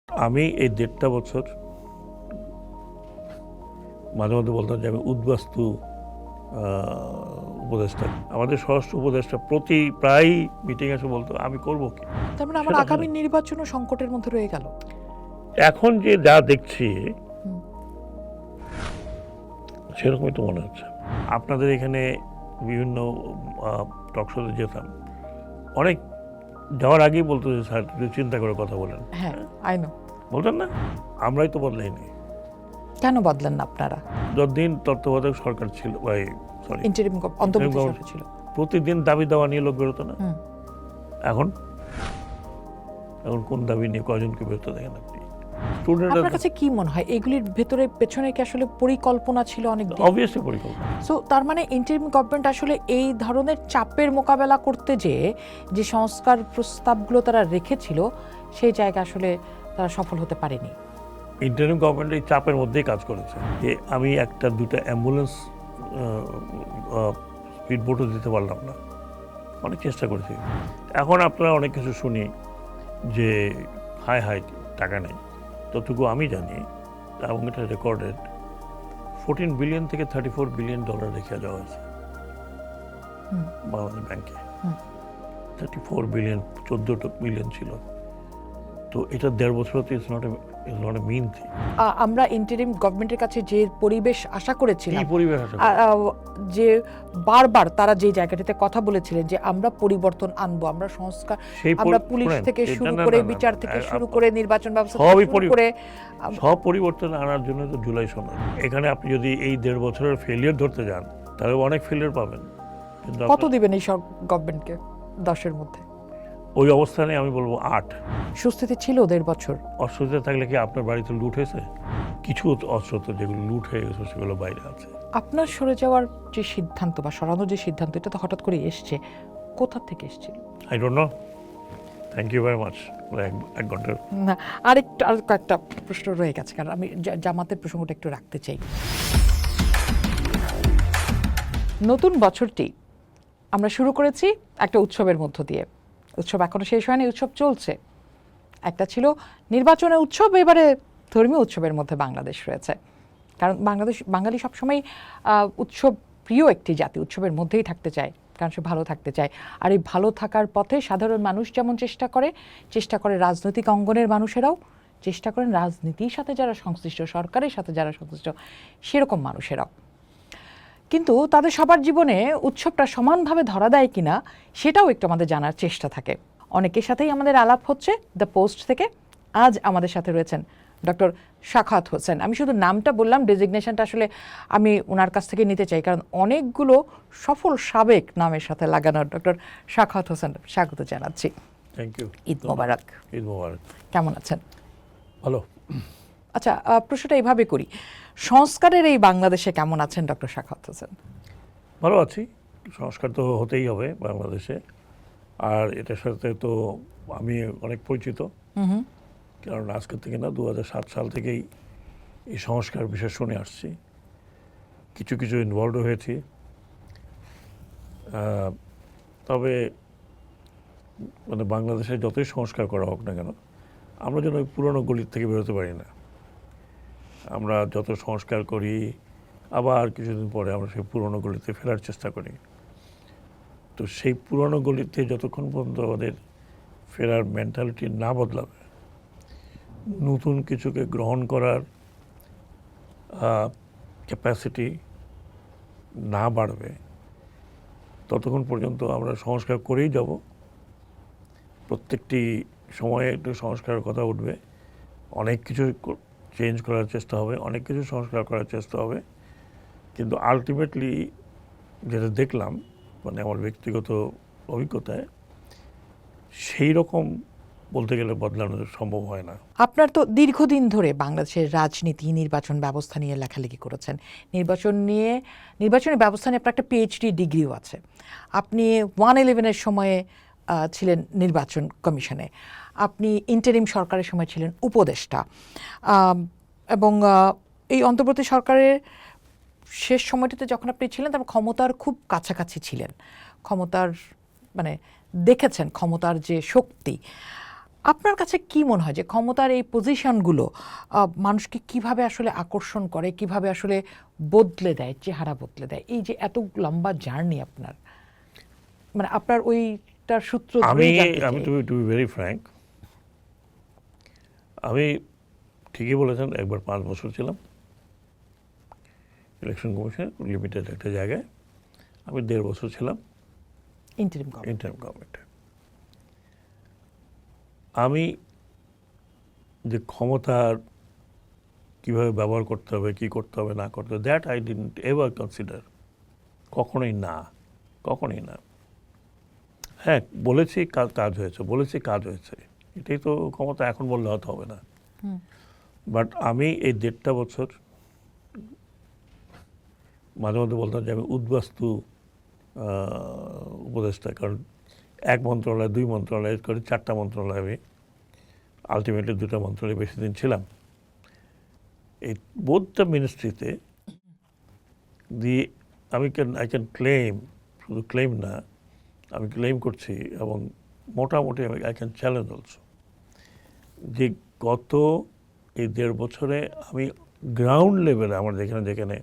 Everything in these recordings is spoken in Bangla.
আমি এই 1.5 বছর মাঝে মধ্যে বলতাম যে আমি উদ্বাস্তু উপদেষ্টা। আমাদের স্বরাষ্ট্র উপদেষ্টা প্রায় মিটিং এসে বলতো আমি করব কি। তার মানে আমার আগামী নির্বাচনও সংকটের মধ্যে রয়ে গেল। এখন যে যা দেখছি সেরকমই তো মনে হচ্ছে। আপনাদের এখানে বিভিন্ন টকশোতে যেতাম, অনেক যাওয়ার আগেই বলতো যে স্যার একটু চিন্তা করে কথা বলেন। হ্যাঁ, আই নো। বলতেন না, আমরাই তো বদলাইনি। কেন বদলেন না আপনারা? যতদিন তত্ত্বাবধায়ক সরকার ছিল, সরি ইন্টারিম অন্তর্বর্তী সরকার ছিল, প্রতিদিন দাবি দেওয়া নিয়ে লোক বেরোতো না। এখন কোন দাবি নিয়ে কয়জনকে বেরোতে দেখেন আপনি? আপনার কাছে কি মনে হয় এগুলির ভেতরে পেছনে কি আসলে পরিকল্পনা ছিল অনেক দিন? অবভিয়াসলি পরিকল্পনা। সো তার মানে ইন্টারিম গভর্নমেন্ট আসলে এই ধরনের চাপের মোকাবেলা করতে যে সংস্কার প্রস্তাবগুলো তারা রেখেছিল সেই জায়গা আসলে তারা সফল হতে পারেনি। ইন্টারিম গভর্নমেন্ট এই চাপের মধ্যেই কাজ করেছে যে আমি একটা দুটা অ্যাম্বুলেন্স স্পিড বোটও দিতে পারলাম না, অনেক চেষ্টা করেছি। এখন আপনারা অনেক কিছু শুনি যে হাই টাকা নেই, ততটুকু আমি জানি এবং এটা রেকর্ডেড 14 বিলিয়ন থেকে 34 বিলিয়ন ডলার রেখে যাওয়া হয়েছে বাংলাদেশ ব্যাংকে। 34 বিলিয়ন 14 বিলিয়ন ছিল, তো এটা 1.5 বছর is not a mean thing. আমরা ইন্টারিম গভর্নমেন্টের কাছে যে পরিবেশ আশা করেছিলাম, পরিবেশ যে বারবার তারা যে জায়গাটিতে কথা বলেছিলেন যে আমরা পরিবর্তন আনবো, আমরা সংস্কার, আমরা পুলিশ থেকে শুরু করে বিচার থেকে শুরু করে নির্বাচন ব্যবস্থা করে সব পরিবর্তন আনার জন্য তো জুলাই সনদ। এখানে আপনি যদি এই 1.5 বছরের ফেলিয়ার ধরতে যান তাহলে অনেক ফেলিয়ার পাবেন। কত দিবেন এই সব গভর্নমেন্টকে 10-এর মধ্যে? ওই অবস্থানে আমি বলবো 8। সুস্থিতি ছিল 1.5 বছর। অস্বস্তিতে থাকলে কি আপনার বাড়িতে লুট হয়েছে? কিছু অস্ত্র তো যেগুলো লুট হয়ে গেছে সেগুলো বাইরে আছে। আপনার সরে যাওয়ার যে সিদ্ধান্ত বা সরানোর যে সিদ্ধান্ত, এটা তো হঠাৎ করে এসছে, কোথা থেকে এসেছিল? I don't know, thank you very much. এক ঘন্টার না, আর কয়েকটা প্রশ্ন রয়ে গেছে, কারণ আমি জামাতের প্রসঙ্গটা একটু রাখতে চাই। নতুন বছরটি আমরা শুরু করেছি একটা উৎসবের মধ্য দিয়ে। উৎসব এখনো শেষ হয়নি, উৎসব চলছে। একটা ছিল নির্বাচনের উৎসব, এবারে ধর্মীয় উৎসবের মধ্যে বাংলাদেশ রয়েছে। কারণ বাঙালি সবসময় উৎসব প্রিয় একটি জাতি, উৎসবের মধ্যেই থাকতে চায়, কারণ সে ভালো থাকতে চায়। আর এই ভালো থাকার পথে সাধারণ মানুষ যেমন চেষ্টা করে রাজনৈতিক অঙ্গনের মানুষেরাও চেষ্টা করেন, রাজনীতির সাথে যারা সংশ্লিষ্ট, সরকারের সাথে যারা সংশ্লিষ্ট, সেরকম মানুষেরাও। কিন্তু তাদের সবার জীবনে উৎসবটা সমানভাবে ধরা দেয় কিনা সেটাও একটু আমাদের জানার চেষ্টা থাকে। অনেকের সাথেই আমাদের আলাপ হচ্ছে দ্য পোস্ট থেকে। আজ আমাদের সাথে রয়েছেন ডক্টর সাখাওয়াত হোসেন। আমি শুধু নামটা বললাম, ডেজিগনেশনটা আসলে আমি ওনার কাছ থেকে নিতে চাই, কারণ অনেকগুলো সফল সাবেক নামের সাথে লাগানো। ডক্টর সাখাওয়াত হোসেন, স্বাগত জানাচ্ছি। Thank you. ঈদ মোবারক। ঈদ মোবারক। কেমন আছেন? ভালো। আচ্ছা, প্রশ্নটা এইভাবে করি, সংস্কারের এই বাংলাদেশে কেমন আছেন ডক্টর সাখাওয়াত হোসেন? ভালো আছি। সংস্কার তো হতেই হবে বাংলাদেশে, আর এটার সাথে তো আমি অনেক পরিচিত। কারণ আজকের থেকে না, 2007 সাল থেকেই এই সংস্কার বিষয় শুনে আসছি, কিছু ইনভলভ হয়েছি। তবে মানে বাংলাদেশে যতই সংস্কার করা হোক না কেন, আমরা যেন ওই পুরনো গলির থেকে বেরোতে পারি না। আমরা যত সংস্কার করি, আবার কিছুদিন পরে আমরা সেই পুরনো গলিতে ফেরার চেষ্টা করি। তো সেই পুরনো গলিতে যতক্ষণ পর্যন্ত আমাদের ফেরার মেন্টালিটি না বদলাবে, নতুন কিছুকে গ্রহণ করার ক্যাপাসিটি না বাড়বে, ততক্ষণ পর্যন্ত আমরা সংস্কার করেই যাব। প্রত্যেকটি সময়ে একটু সংস্কারের কথা উঠবে, অনেক কিছু চেঞ্জ করার চেষ্টা হবে, অনেক কিছু সংস্কার করার চেষ্টা হবে। কিন্তু আলটিমেটলি যেটা দেখলাম, মানে আমার ব্যক্তিগত অভিজ্ঞতায়, সেই রকম বলতে গেলে বদলানো সম্ভব হয় না। আপনার তো দীর্ঘদিন ধরে বাংলাদেশের রাজনীতি, নির্বাচন ব্যবস্থা নিয়ে লেখালেখি করেছেন। নির্বাচনী ব্যবস্থা নিয়ে আপনার একটা পিএইচডি ডিগ্রিও আছে। আপনি 1/11-এর সময়ে ছিলেন নির্বাচন কমিশনে, আপনি ইন্টারিম সরকারের সময় ছিলেন উপদেষ্টা, এবং এই অন্তর্বর্তী সরকারের শেষ সময়টিতে যখন আপনি ছিলেন তখন ক্ষমতার খুব কাছাকাছি ছিলেন, ক্ষমতার মানে দেখেছেন ক্ষমতার যে শক্তি। আপনার কাছে কি মনে হয় যে ক্ষমতার এই পজিশনগুলো মানুষকে কিভাবে আসলে আকর্ষণ করে, কিভাবে আসলে বদলে দেয়, চেহারা বদলে দেয়? এই যে এত লম্বা জার্নি আপনার, মানে আপনার ওইটার সূত্র আমি ধরেই জানতে আমি চাই। টু বি ভেরি ফ্র্যাঙ্ক, আমি ঠিকই বলেছেন, একবার 5 বছর ছিলাম ইলেকশন কমিশন লিমিটেড একটা জায়গায়, আমি 1.5 বছর ছিলাম ইন্টারিম গভর্নমেন্ট। ইন্টারিম গভর্নমেন্টে। আমি যে ক্ষমতার কিভাবে ব্যবহার করতে হবে, কি করতে হবে না করতে হবে, that I didn't ever consider. কখনোই না, কখনোই না। হ্যাঁ, বলেছি কাজ হয়েছে, বলেছি কাজ হয়েছে, এটাই তো ক্ষমতা, এখন বললে হয়তো হবে না। বাট আমি এই 1.5 বছর মাঝে মধ্যে বলতাম যে আমি উদ্বাস্তু উপদেষ্টা, কারণ 1 মন্ত্রণালয় 2 মন্ত্রণালয় করে 4টা মন্ত্রণালয়, আমি আলটিমেটলি 2টা মন্ত্রণালয়ে বেশি দিন ছিলাম। এই বোথটা মিনিস্ট্রিতে দিয়ে আই ক্যান ক্লেম, শুধু ক্লেম না, আমি ক্লেম করছি এবং মোটামুটি আই ক্যান চ্যালেঞ্জ অলসো, যে গত এই 1.5 বছরে আমি গ্রাউন্ড লেভেলে, আমার যেখানে যেখানে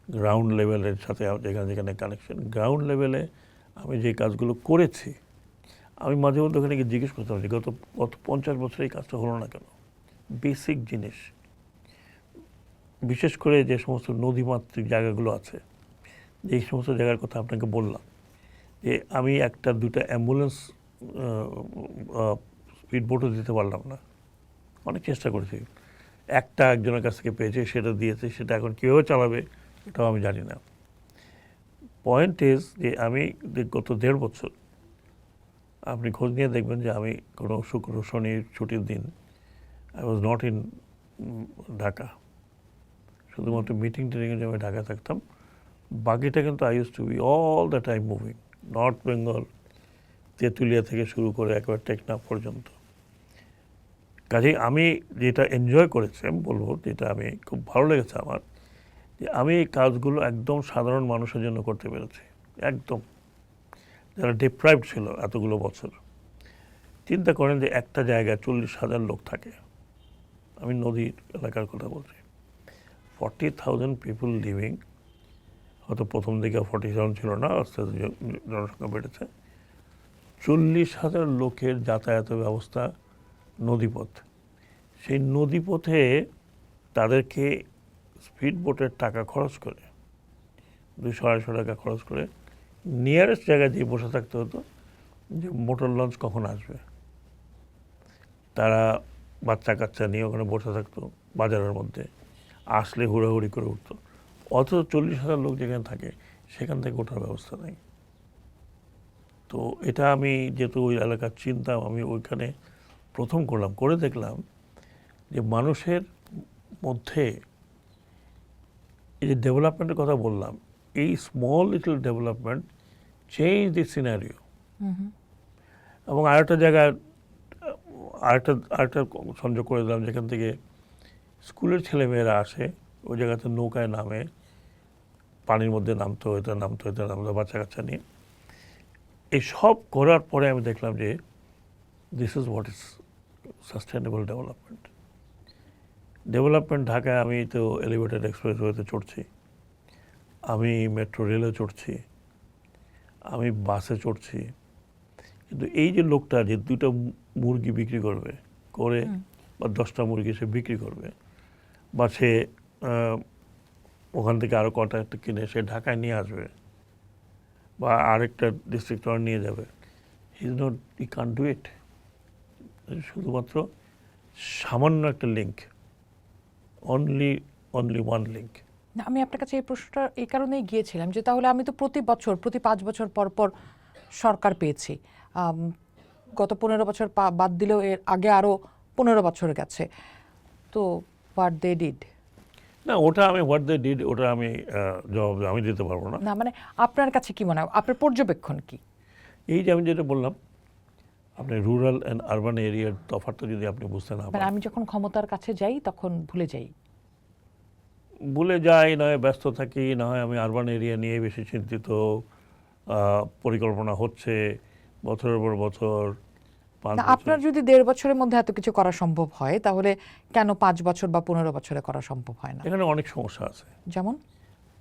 গ্রাউন্ড লেভেলের সাথে যেখানে যেখানে কানেকশন, গ্রাউন্ড লেভেলে আমি যে কাজগুলো করেছি, আমি মাঝে মধ্যে ওখানে গিয়ে জিজ্ঞেস করতাম যে গত 50 বছরে এই কাজটা হলো না কেন। বেসিক জিনিস, বিশেষ করে যে সমস্ত নদীমাতৃক জায়গাগুলো আছে, যে এই সমস্ত জায়গার কথা আপনাকে বললাম, যে আমি 1-2টা অ্যাম্বুলেন্স স্পিড বোটও দিতে পারলাম না, অনেক চেষ্টা করেছি, একজনের কাছ থেকে পেয়েছে, সেটা দিয়েছে, সেটা এখন কীভাবে চালাবে এটাও আমি জানি না। পয়েন্ট ইজ যে আমি গত 1.5 বছর আপনি খোঁজ নিয়ে দেখবেন যে আমি কোনো শুক্র শনির ছুটির দিন I was not in Dhaka, শুধুমাত্র মিটিং টিটিংয়ের জন্য ঢাকা থাকতাম, বাকিটা কিন্তু I use to be all the time moving, north Bengal, Tetulia থেকে শুরু করে একেবারে টেকনাফ পর্যন্ত। কাজেই আমি যেটা এনজয় করেছি, আমি বলবো যেটা আমি খুব ভালো লেগেছে আমার, যে আমি এই কাজগুলো একদম সাধারণ মানুষের জন্য করতে পেরেছি, একদম যারা ডিপ্রাইভড ছিল এতগুলো বছর। চিন্তা করেন যে একটা জায়গায় 40,000 লোক থাকে, আমি নদীর এলাকার কথা বলছি, 40,000 পিপুল লিভিং, হয়তো প্রথম দিকে 40,000 ছিল না, আস্তে আস্তে জনসংখ্যা বেড়েছে, 40,000 লোকের যাতায়াতের ব্যবস্থা নদীপথ। সেই নদীপথে তাদেরকে স্পিড বোটের টাকা খরচ করে, 200-250 টাকা খরচ করে নিয়ারেস্ট জায়গায় দিয়ে বসে থাকতে হতো যে মোটর লঞ্চ কখন আসবে। তারা বাচ্চা কাচ্চা নিয়ে ওখানে বসে থাকতো বাজারের মধ্যে, আসলে হুড়াহুড়ি করে উঠতো। অথচ 40,000 লোক যেখানে থাকে সেখান থেকে ওঠার ব্যবস্থা নেই। তো এটা আমি যেহেতু ওই এলাকার চিন্তাম, আমি ওইখানে প্রথম করলাম, করে দেখলাম যে মানুষের মধ্যে এই যে ডেভেলপমেন্টের কথা বললাম, এই স্মল লিটল ডেভেলপমেন্ট চেঞ্জ দি সিনারিও। এবং আরেকটা জায়গায় আরেকটা সংযোগ করে দিলাম, যেখান থেকে স্কুলের ছেলেমেয়েরা আসে, ওই জায়গাতে নৌকায় নামে, পানির মধ্যে নামতে বাচ্চা কাচ্চা নিয়ে। এই সব করার পরে আমি দেখলাম যে this is what is sustainable development. ঢাকায় আমি তো এলিভেটেড এক্সপ্রেসওয়েতে চড়ছি, আমি মেট্রো রেলে চড়ছি, আমি বাসে চড়ছি, কিন্তু এই যে লোকটা যে 2টা মুরগি বিক্রি করবে করে, বা 10টা মুরগি সে বিক্রি করবে, বা সে ওখান থেকে আরও কটা একটা কিনে সে ঢাকায় নিয়ে আসবে, বা আরেকটা ডিস্ট্রিক্ট নিয়ে যাবে, হি কান্ট ডু ইট। শুধুমাত্র সামান্য একটা লিঙ্ক, অনলি ওয়ান লিঙ্ক। না, আমি আপনার কাছে এই প্রশ্নটা এই কারণেই গিয়েছিলাম যে তাহলে আমি তো প্রতি 5 বছর পর পর সরকার পেয়েছি, গত 15 বছর বাদ দিলেও এর আগে আরও 15 বছর গেছে, তো হোয়াট দে ডিড। না, ওটা আমি হোয়াট দে ডিড ওটা আমি জবাব আমি দিতে পারবো না। না মানে আপনার কাছে কি মনে হয়, আপনার পর্যবেক্ষণ কি? এই যে আমি যেটা বললাম, আপনি রুরাল অ্যান্ড আরবান এরিয়ার তফাৎটা যদি আপনি বুঝতে না মানে পারেন, আমি যখন ক্ষমতার কাছে যাই তখন ভুলে যাই। ভুলে যাই, নয় ব্যস্ত থাকি, না হয় আমি আরবান এরিয়া নিয়ে বেশি চিন্তিত, পরিকল্পনা হচ্ছে বছরের পর বছর, 5 না, বছর। আপনার যদি 1.5 বছরের মধ্যে এত কিছু করা সম্ভব হয় তাহলে কেন 5 বছর বা 15 বছরে করা সম্ভব হয় না? এখানে অনেক সমস্যা আছে। যেমন?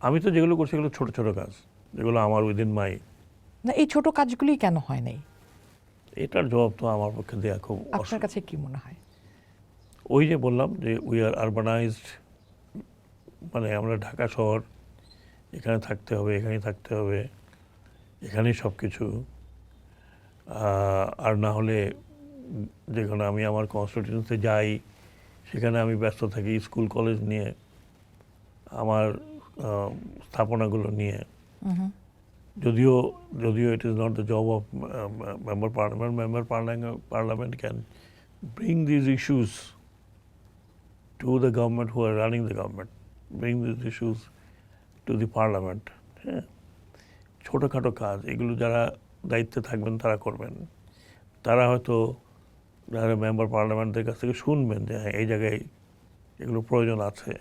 আমি তো যেগুলো করছি এগুলো ছোট ছোট কাজ, যেগুলো আমার উইদিন মাই। না, এই ছোট কাজগুলি কেন হয় নাই এটার জবাব তো আমার পক্ষে দেওয়া খুব আপনার কাছে কি মনে হয়? ওই যে বললাম যে উই আর আরবানাইজড, মানে আমরা ঢাকা শহর, এখানে থাকতে হবে, এখানেই থাকতে হবে, এখানেই সব কিছু। আর না হলে যেখানে আমি আমার কনস্টিটিউয়েন্সিতে যাই সেখানে আমি ব্যস্ত থাকি স্কুল কলেজ নিয়ে, আমার স্থাপনাগুলো নিয়ে। যদিও যদিও it is not the job of member parliament. Parliament can bring these issues to the government who are running the government, bring these issues to the parliament. হ্যাঁ, ছোটোখাটো কাজ এগুলো যারা দায়িত্বে থাকবেন তারা করবেন। তারা হয়তো যারা মেম্বার পার্লামেন্টের কাছ থেকে শুনবেন যে হ্যাঁ এই জায়গায় এগুলো প্রয়োজন আছে,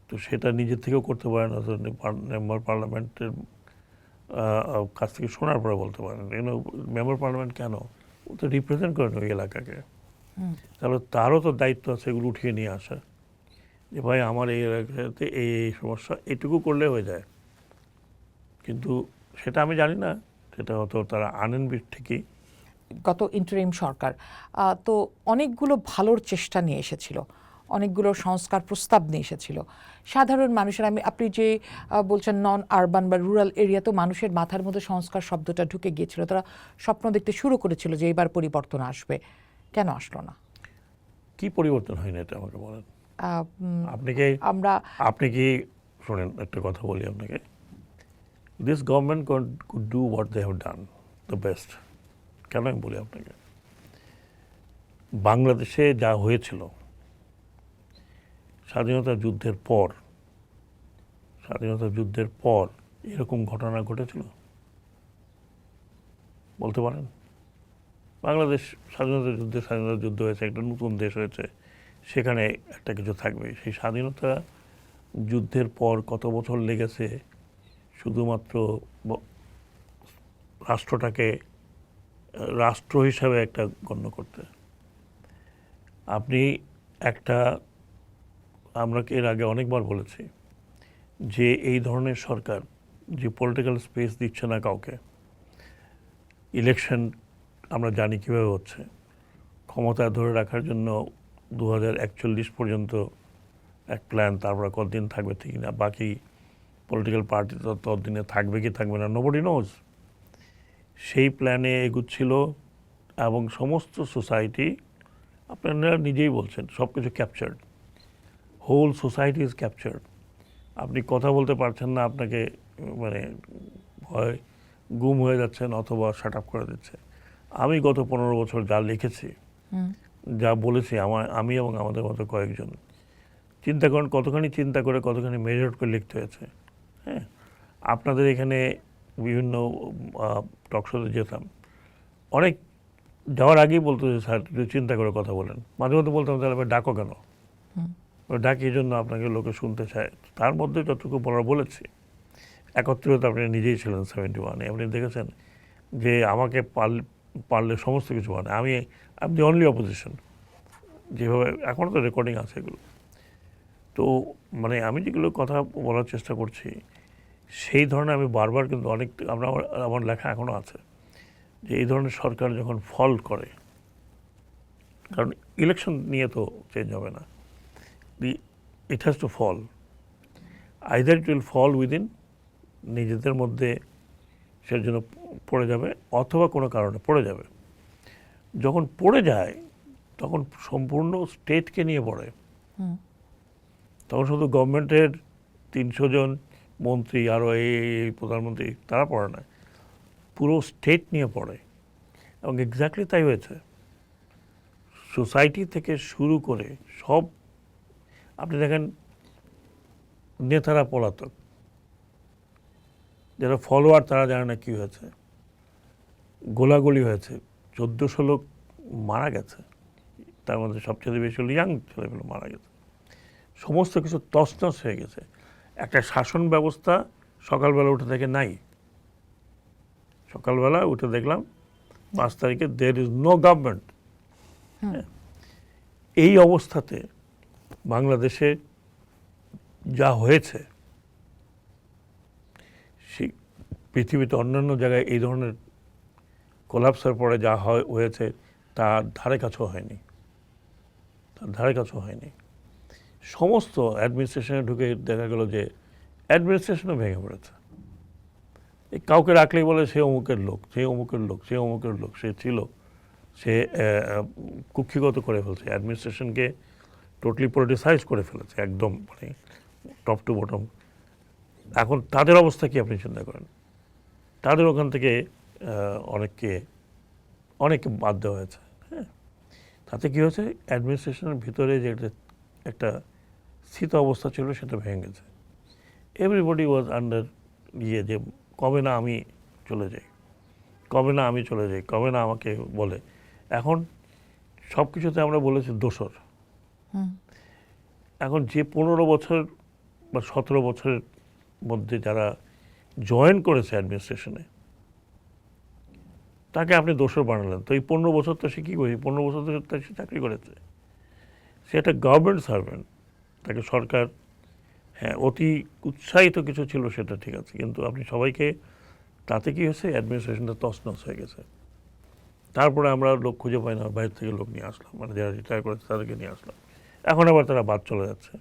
তো সেটা নিজের থেকেও করতে পারেন, মেম্বার পার্লামেন্টের কাছ থেকে শোনার পরে বলতে পারেন। মেম্বার পার্লামেন্ট কেন, ও তো রিপ্রেজেন্ট করেন ওই এলাকাকে, তাহলে তারও তো দায়িত্ব আছে এগুলো উঠিয়ে নিয়ে আসা, যে ভাই আমার এই এলাকাতে এই সমস্যা, এটুকু করলে হয়ে যায়। কিন্তু সেটা আমি জানি না, সেটা হয়তো তারা আনেন ঠিকই। গত ইন্টারিম সরকার তো অনেকগুলো ভালোর চেষ্টা নিয়ে এসেছিল, অনেকগুলো সংস্কার প্রস্তাব নিয়ে এসেছিল। সাধারণ মানুষের, আপনি যে বলছেন নন আরবান বা রুরাল এরিয়া, তো মানুষের মাথার মধ্যে সংস্কার শব্দটা ঢুকে গিয়েছিল, তারা স্বপ্ন দেখতে শুরু করেছিল যে এবার পরিবর্তন আসবে। কেন আসলো না? কি পরিবর্তন হয়নি এটা আমাকে বলেন। আপনি কি শোনেন, একটা কথা বলি আপনাকে, this government could do what they have done the best. কেন আমি বলি আপনাকে, বাংলাদেশে যা হয়েছিল স্বাধীনতা যুদ্ধের পর এরকম ঘটনা ঘটেছিল বলতে পারেন? বাংলাদেশ স্বাধীনতা যুদ্ধ হয়েছে, একটা নতুন দেশ হয়েছে, সেখানে একটা কিছু থাকবে। সেই স্বাধীনতা যুদ্ধের পর কত বছর লেগেছে শুধুমাত্র রাষ্ট্রটাকে রাষ্ট্র হিসাবে একটা গণ্য করতে। আপনি আমরা এর আগে অনেকবার বলেছি যে এই ধরনের সরকার যে পলিটিক্যাল স্পেস দিচ্ছে না কাউকে, ইলেকশন আমরা জানি কীভাবে হচ্ছে, ক্ষমতা ধরে রাখার জন্য 2041 পর্যন্ত এক প্ল্যান, তারপরে কতদিন থাকবে ঠিক না, বাকি পলিটিক্যাল পার্টি ততদিনে থাকবে কি থাকবে না নোবডি নোজ। সেই প্ল্যানে এগুচ্ছিল এবং সমস্ত সোসাইটি, আপনারা নিজেই বলছেন, সব কিছু captured, whole society is captured. আপনি কথা বলতে পারছেন না, আপনাকে মানে হয় গুম হয়ে যাচ্ছেন অথবা শাট আপ করে দিচ্ছে। আমি গত 15 বছর যা লিখেছি, যা বলেছি, আমি এবং আমাদের মতো কয়েকজন, চিন্তা করেন কতখানি চিন্তা করে কতখানি মেজর করে লিখতে হয়েছে। হ্যাঁ, আপনাদের এখানে বিভিন্ন টকশোতে যেতাম, অনেক যাওয়ার আগেই বলতো যে স্যার একটু চিন্তা করে কথা বলেন। মাঝে মধ্যে বলতাম তাহলে ডাকো কেন, ডাকি এই জন্য আপনাকে লোকে শুনতে চায়। তার মধ্যে যতটুকু বলার বলেছি। 71 আপনি নিজেই ছিলেন 71-এ, আপনি দেখেছেন যে আমাকে পারলে সমস্ত কিছু মানে আমি দি অনলি অপোজিশন, যেভাবে এখনও তো রেকর্ডিং আছে এগুলো। তো মানে আমি যেগুলো কথা বলার চেষ্টা করছি সেই ধরনের আমি বারবার, কিন্তু অনেক আমার লেখা এখনও আছে যে এই ধরনের সরকার যখন ফল করে, কারণ ইলেকশন নিয়ে তো চেঞ্জ হবে না, it has to fall, either it will fall within, নিজেদের মধ্যে সে জন্য পড়ে যাবে, অথবা কোনো কারণে পড়ে যাবে। যখন পড়ে যায় তখন সম্পূর্ণ স্টেটকে নিয়ে পড়ে, তখন শুধু গভর্নমেন্টের 300 জন মন্ত্রী আরও এই প্রধানমন্ত্রী তারা পড়ে না, পুরো স্টেট নিয়ে পড়ে। এবং এক্স্যাক্টলি তাই হয়েছে। সোসাইটি থেকে শুরু করে সব, আপনি দেখেন নেতারা পলাতক, যারা ফলোয়ার তারা জানে না কী হয়েছে, গোলাগুলি হয়েছে, 1400 লোক মারা গেছে, তার মধ্যে সবচেয়ে বেশি হলো ইয়াং ছেলেগুলো মারা গেছে, সমস্ত কিছু তছনছ হয়ে গেছে। একটা শাসন ব্যবস্থা সকালবেলা উঠে থেকে নাই, সকালবেলা উঠে দেখলাম 5 তারিখে there is no government। এই অবস্থাতে বাংলাদেশে যা হয়েছে, সেই পৃথিবীতে অন্যান্য জায়গায় এই ধরনের কোলাপসের পরে যা হয়েছে তার ধারে কাছেও হয়নি, তার ধারে কাছেও হয়নি। সমস্ত অ্যাডমিনিস্ট্রেশনে ঢুকে দেখা গেল যে অ্যাডমিনিস্ট্রেশনও ভেঙে পড়েছে। এই কাউকে রাখলেই বলে সে অমুকের লোক, সে অমুকের লোক, সে অমুকের লোক, সে ছিল, সে কুক্ষিগত করে ফেলছে, অ্যাডমিনিস্ট্রেশনকে টোটালি পলিটিসাইজ করে ফেলেছে একদম, মানে টপ টু বটম। এখন তাদের অবস্থা কি আপনি চিন্তা করেন? তাদের ওখান থেকে অনেককে বাদ দেওয়া হয়েছে। হ্যাঁ, তাতে কী হয়েছে, অ্যাডমিনিস্ট্রেশনের ভিতরে যে একটা স্থিত অবস্থা ছিল সেটা ভেঙে গেছে। এভরিবডি ওয়াজ আন্ডার যে কবে না আমি চলে যাই, কবে না আমি চলে যাই, কবে না আমাকে বলে। এখন সব কিছুতে আমরা বলেছি দোসর। এখন যে 15 বছর বা 17 বছরের মধ্যে যারা জয়েন করেছে অ্যাডমিনিস্ট্রেশনে, তাকে আপনি দোসর বানালেন। তো এই 15 বছর তো সে কী করেছে? 15 বছর তো সে চাকরি করেছে, সে একটা গভর্নমেন্ট সার্ভেন্ট। তাকে সরকার, হ্যাঁ, অতি উৎসাহিত কিছু ছিল সেটা ঠিক আছে, কিন্তু আপনি সবাইকে, তাতে কি হয়েছে, অ্যাডমিনিস্ট্রেশনটা তছনছ হয়ে গেছে। তারপরে আমরা লোক খুঁজে পাই না, বাইরে থেকে লোক নিয়ে আসলাম, মানে যারা রিটায়ার করেছে তাদেরকে নিয়ে আসলাম, এখন আবার তারা বাদ চলে যাচ্ছে।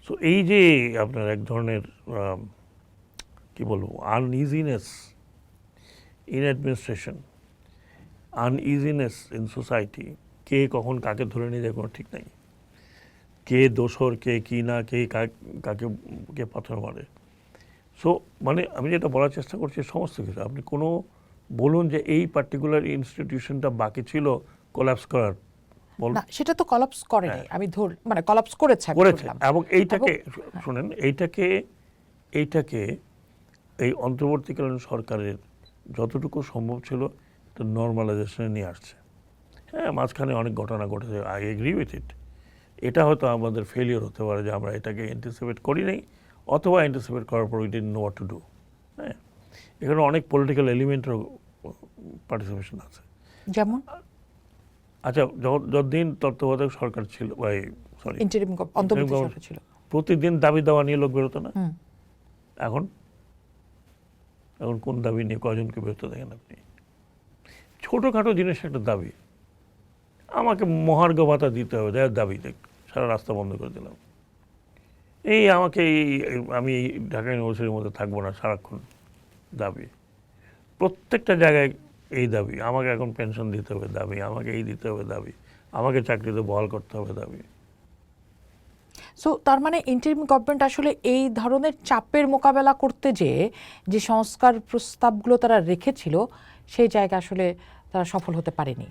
সো এই যে আপনার এক ধরনের কি বলবো, uneasiness in administration, uneasiness in society, কে কখন কাকে ধরে নিয়ে যায় কোনো ঠিক নাই, কে দোসর, কে কি না, কে কাকে কে পাথর মারে। সো মানে আমি যেটা বলার চেষ্টা করছি, সমস্ত কিছু আপনি কোনো বলুন যে এই পার্টিকুলার ইনস্টিটিউশনটা বাকি ছিল কোল্যাপস করার, না, সেটা তো কলাপস করেনি, আমি মানে কলাপস করেছে এবং এইটাকে শুনেন, এইটাকে এই অন্তর্বর্তীকালীন সরকারের যতটুকু সম্ভব ছিল তো নর্মালাইজেশনে নিয়ে আসছে। হ্যাঁ, মাঝখানে অনেক ঘটনা ঘটেছে, আই এগ্রি উইথ ইট। এটা হয়তো আমাদের ফেলিওর হতে পারে যে আমরা এটাকে অ্যান্টিসিপেট করি নাই, অথবা অ্যান্টিসিপেট করার পর we didn't know what to do. হ্যাঁ, এখানে অনেক পলিটিক্যাল এলিমেন্টের পার্টিসিপেশন আছে। যেমন আচ্ছা, যতদিন তত্ত্বাবধায়ক সরকার ছিল, সরি ইন্টারিম অন্তর্বর্তী সরকার ছিল, প্রতিদিন দাবি দেওয়া নিয়ে লোক বেরোতো না। এখন কোন দাবি নিয়ে কয়জনকে বেরোতে দেখেন আপনি? ছোটোখাটো জিনিস একটা দাবি, আমাকে মহার্ঘ ভাতা দিতে হবে, দেয় দাবি, দেখ সারা রাস্তা বন্ধ করে দিলাম, এই আমাকে আমি ঢাকা ইউনিভার্সিটির মধ্যে থাকবো না, সারাক্ষণ দাবি, প্রত্যেকটা জায়গায় এই দাবি, আমাকে এখন পেনশন দিতে হবে দাবি, আমাকে এই দিতে হবে দাবি, আমাকে চাকরিতে বহাল করতে হবে দাবি। সো তার মানে ইন্টারিম গভর্নমেন্ট আসলে এই ধরনের চাপের মোকাবেলা করতে যে সংস্কার প্রস্তাবগুলো তারা রেখেছিল, সেই জায়গা আসলে তারা সফল হতে পারেনি।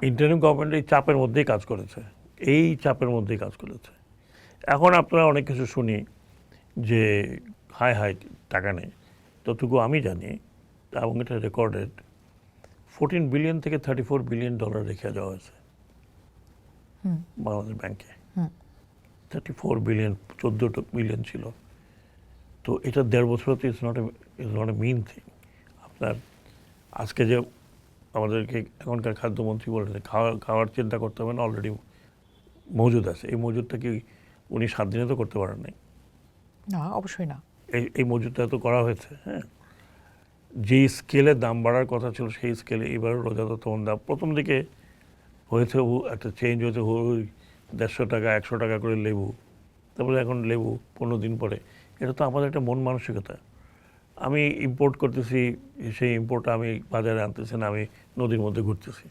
ইন্টারিম গভর্নমেন্ট এই চাপের মধ্যেই কাজ করেছে, এই চাপের মধ্যেই কাজ করেছে। এখন আপনারা অনেক কিছু শুনি যে হাই টাকা নেই, ততটুকু আমি জানি, এবং এটা রেকর্ডেড, 14 বিলিয়ন থেকে 34 বিলিয়ন ডলার রেখে যাওয়া হয়েছে বাংলাদেশ ব্যাংকে। 34 বিলিয়ন, 14 বিলিয়ন ছিল। তো এটা 1.5 বছরতে is not a mean thing. আপনার আজকে যে আমাদেরকে এখনকার খাদ্যমন্ত্রী বলেছে খাওয়ার চিন্তা করতে হবে না, অলরেডি মজুদ আছে, এই মজুদটা কি উনি 7 দিনে তো করতে পারেন নাই? না, অবশ্যই না। এই মজুদটা তো করা হয়েছে। হ্যাঁ, যে স্কেলে দাম বাড়ার কথা ছিল সেই স্কেলে এবারও যথাযথ দাম, প্রথম দিকে হয়েছে একটা চেঞ্জ হয়েছে, 150 টাকা 100 টাকা করে লেবু, তারপরে এখন লেবু 15 দিন পরে। এটা তো আমাদের একটা মন মানসিকতা। আমি ইম্পোর্ট করতেছি, সেই ইম্পোর্টটা আমি বাজারে আনতেছি না, আমি নদীর মধ্যে ঘুরতেছি।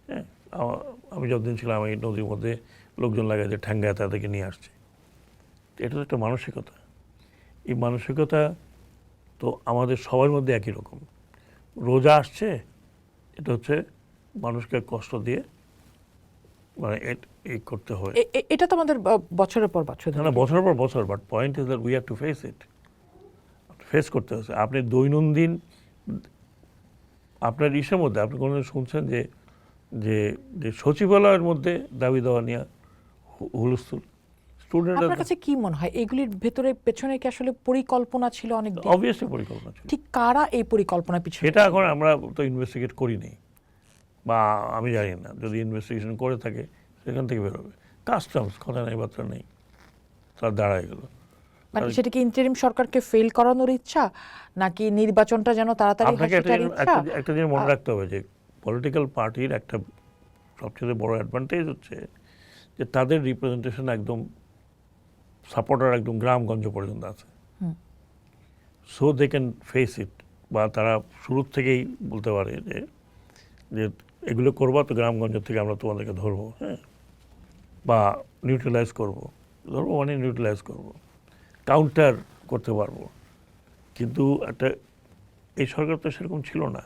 হ্যাঁ, আমি যতদিন ছিলাম আমি নদীর মধ্যে লোকজন লাগাই যে ঠ্যাঙ্গায় তাদেরকে নিয়ে আসছি। এটা তো একটা মানসিকতা। এই মানসিকতা তো আমাদের সবার মধ্যে একই রকম। রোজা আসছে, এটা হচ্ছে মানুষকে কষ্ট দিয়ে মানে এই করতে হয়। এটা তো আমাদের বছরের পর বছর, না বছরের পর বছর, but point is that we have to face it. Face করতে হচ্ছে। আপনি দৈনন্দিন আপনার ইসের মধ্যে আপনি কোনো শুনছেন যে যে যে সচিবালয়ের মধ্যে দাবি দেওয়া নিয়ে হুলস্থুল, স্টুডেন্টরা আপনার কাছে কি মনে হয় এগুলির ভেতরে পেছনে কি আসলে পরিকল্পনা ছিল অনেক দিন? অবভিয়াসলি পরিকল্পনা ছিল। ঠিক কারা এই পরিকল্পনা পিছনে? সেটা এখন আমরা তো ইনভেস্টিগেট করিনি, বা আমি জানি না। যদি ইনভেস্টিগেশন করে থাকে সেখান থেকে বেরোবে। কাস্টমস কথা নেই, বার্তা নেই, তার দাঁড়ায় গেল। মানে সেটা কি ইন্টারিম সরকারকে ফেল করানোর ইচ্ছা, নাকি নির্বাচনটা যেন তাড়াতাড়ি হয় আপনাকে সেটার ইচ্ছা? একটা জিনিস মনে রাখতে হবে যে পলিটিক্যাল পার্টির একটা সবচেয়ে বড় অ্যাডভান্টেজ হচ্ছে যে তাদের রিপ্রেজেন্টেশন একদম সাপোর্টার একদম গ্রামগঞ্জ পর্যন্ত আছে। So they can face it, বা তারা শুরুর থেকেই বলতে পারে যে যে এগুলো করবো তো গ্রামগঞ্জ থেকে আমরা তোমাদেরকে ধরবো, হ্যাঁ, বা নিউট্রালাইজ করবো। ধরবো মানে নিউট্রালাইজ করবো, কাউন্টার করতে পারবো। কিন্তু একটা এই সরকার তো সেরকম ছিল না।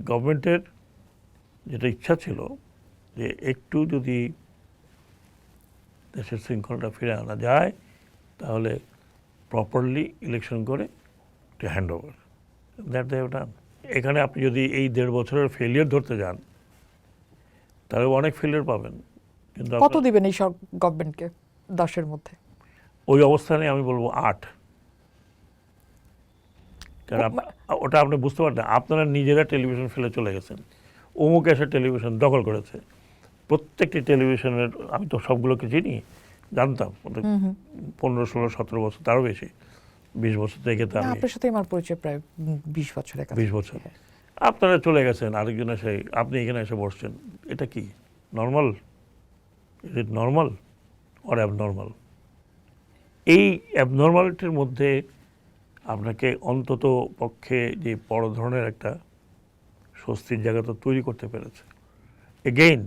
গভর্নমেন্টের যেটা ইচ্ছা ছিল যে একটু যদি দেশের শৃঙ্খলাটা ফিরে আনা যায় তাহলে প্রপারলি ইলেকশন করে to hand over that they have done. এখানে আপনি যদি এই 1.5 বছরের ফেলিয়ার ধরতে যান তাহলে অনেক ফেলিয়ার পাবেন, কিন্তু কত দিবেন এই সব গভর্নমেন্টকে 10-এর মধ্যে? ওই অবস্থানে আমি বলবো 8। কারণ ওটা আপনি বুঝতে পারতেন, আপনারা নিজেরা টেলিভিশন ফেলে চলে গেছেন, অমুক এসে টেলিভিশন দখল করেছে। প্রত্যেকটি টেলিভিশনের আমি তো সবগুলোকে চিনি, জানতাম 15, 16, 17 বছর, তারও বেশি, 20 বছর থেকে। তো আমি আপনার সাথে আমার পরিচয় প্রায় 20 বছরের কাছে। 20 বছর আপনারা চলে গেছেন, আরেকজন এসে আপনি এখানে এসে বসছেন। এটা কি normal? Is it normal or abnormal? এই অ্যাবনর্মালিটির মধ্যে আপনাকে অন্তত পক্ষে যে বড় ধরনের একটা স্বস্তির জায়গা তো তৈরি করতে পেরেছে। এগেইন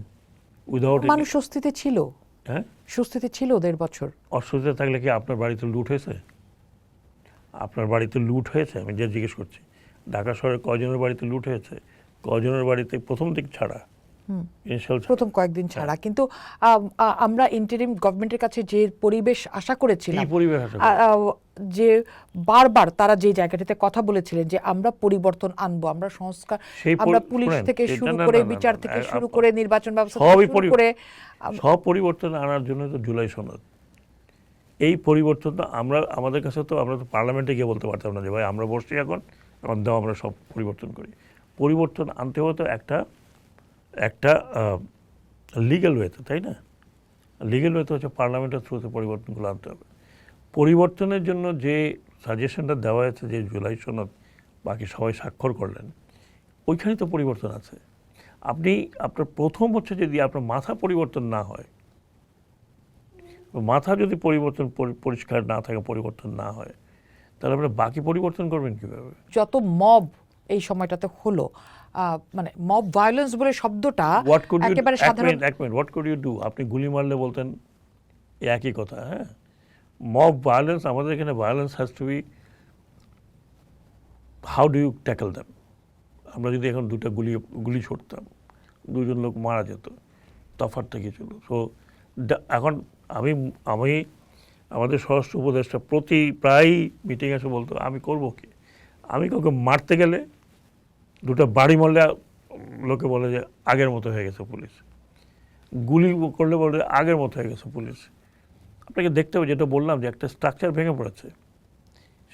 উইদাউট মানুষ স্বস্তিতে ছিল, হ্যাঁ, স্বস্তিতে ছিল 1.5 বছর। অস্বস্তিতে থাকলে কি আপনার বাড়িতে লুট হয়েছে? আপনার বাড়িতে লুট হয়েছে? আমি যে জিজ্ঞেস করছি, ঢাকা শহরে কয়জনের বাড়িতে লুট হয়েছে? কয়জনের বাড়িতে প্রথম দিক ছাড়া, ইনিশিয়াল প্রথম কয়েকদিন ছাড়া। কিন্তু আমরা ইন্টারিম গভর্নমেন্টের কাছে যে পরিবেশ আশা করেছিলাম, কি পরিবেশ আছে? যে বারবার তারা যে জায়গাটিতে কথা বলেছিলেন যে আমরা পরিবর্তন আনবো, আমরা সংস্কার, আমরা পুলিশ থেকে শুরু করে বিচার থেকে শুরু করে নির্বাচন ব্যবস্থা থেকে শুরু করে সব পরিবর্তন আনার জন্য তো জুলাই সনদ। এই পরিবর্তনটা আমরা আমাদের কাছে তো আমরা তো পার্লামেন্টে গিয়ে বলতে পারতাম না যে ভাই আমরা বসছি এখন দাও আমরা সব পরিবর্তন করি। পরিবর্তন আনতে হতো একটা একটা লিগ্যাল ওয়েতে, তাই না? লিগ্যাল ওয়েতে হচ্ছে পার্লামেন্টের থ্রুতে পরিবর্তনগুলো আনতে হবে। পরিবর্তনের জন্য যে সাজেশনটা দেওয়া হয়েছে, যে জুলাই সনদ বাকি সবাই স্বাক্ষর করলেন, ওইখানেই তো পরিবর্তন আছে। আপনি আপনার প্রথম হচ্ছে যদি আপনার মাথা পরিবর্তন না হয়, মাথা যদি পরিবর্তন পরিষ্কার না থাকে, পরিবর্তন না হয়, তাহলে আপনি বাকি পরিবর্তন করবেন কীভাবে? যত মব এই সময়টাতে হলো, মানে মব ভায়োলেন্স বলে শব্দটা একেবারে সাধারণ। এক minute, what could you do? আপনি গুলি মারলে বলতেন একই কথা। হ্যাঁ, মব ভায়োলেন্স, আমাদের এখানে violence has to be how do you tackle them. আমরা যদি এখন দুটা গুলি ছুটতাম, দুজন লোক মারা যেত, তফাৎটা কি ছিল? সো এখন আমি আমাদের স্বরাষ্ট্র উপদেষ্টা প্রায় মিটিং এসে বলতো আমি করবো কি? আমি কাউকে মারতে গেলে দুটো বাড়ি মারলে লোকে বলে যে আগের মতো হয়ে গেছে পুলিশ, গুলি করলে বলে আগের মতো হয়ে গেছে পুলিশ। আপনাকে দেখতে হবে, যেটা বললাম যে একটা স্ট্রাকচার ভেঙে পড়েছে,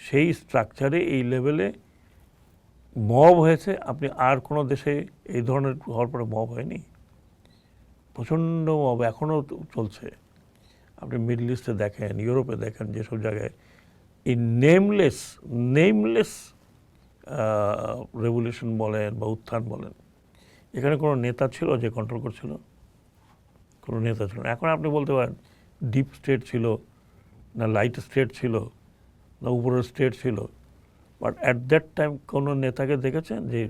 সেই স্ট্রাকচারে এই লেভেলে মব হয়েছে। আপনি আর কোনো দেশে এই ধরনের হওয়ার পরে মব হয়নি? প্রচণ্ড মব এখনও চলছে। আপনি মিডল ইস্টে দেখেন, ইউরোপে দেখেন, যেসব জায়গায় এই নেমলেস রেভলিউশন বলেন বা উত্থান বলেন, এখানে কোনো নেতা ছিল যে কন্ট্রোল করছিল? কোনো নেতা ছিল না। এখন আপনি বলতে পারেন ডিপ স্টেট ছিল, না লাইট স্টেট ছিল, না উপরের স্টেট ছিল, বাট অ্যাট দ্যাট টাইম কোনো নেতাকে দেখেছেন যে,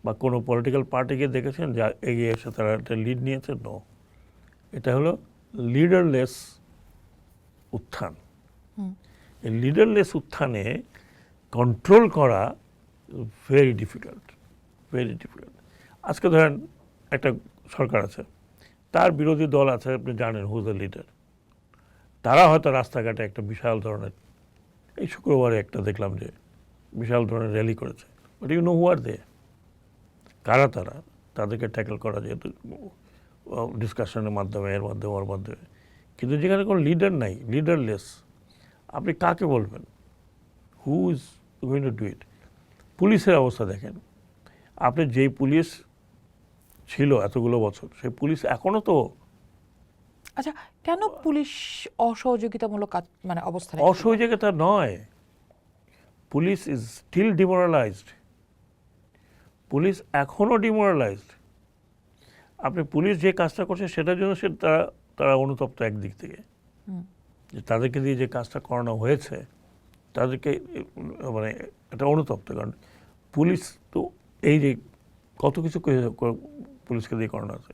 বা কোনো পলিটিক্যাল পার্টিকে দেখেছেন যা এগিয়ে এসে তারা একটা লিড নিয়েছে? নো। এটা হলো লিডারলেস উত্থান। এই লিডারলেস উত্থানে কন্ট্রোল করা ভেরি ডিফিকাল্ট। আজকে ধরেন একটা সরকার আছে, তার বিরোধী দল আছে, আপনি জানেন হু দ্য লিডার। তারা হয়তো রাস্তাঘাটে একটা বিশাল ধরনের, এই শুক্রবারে একটা দেখলাম যে বিশাল ধরনের র্যালি করেছে, but you know who are দে? কারা তারা? তাদেরকে ট্যাকল করা যেহেতু ডিসকাশনের মাধ্যমে, এর মাধ্যমে, ওর মাধ্যমে, কিন্তু যেখানে কোনো লিডার নাই, লিডারলেস, আপনি কাকে বলবেন? Who is going to do it? পুলিশের অবস্থা দেখেন, আপনি যেই পুলিশ ছিল এতগুলো বছর, সেই পুলিশ এখনো তো আচ্ছা, কেন পুলিশ অসহযোগিতামূলক কাজ মানে অবস্থানে? অসহযোগিতা নয়, police is still demoralised. Police এখনো ডিমোরালাইজড। আপনি পুলিশ যে কাজটা করছে সেটার জন্য তারা তারা অনুতপ্ত একদিক থেকে, যে তাদেরকে দিয়ে যে কাজটা করানো হয়েছে তাদেরকে মানে এটা অনুতপ্ত। কারণ পুলিশ তো এই যে কত কিছু পুলিশকে দিয়ে করানো আছে,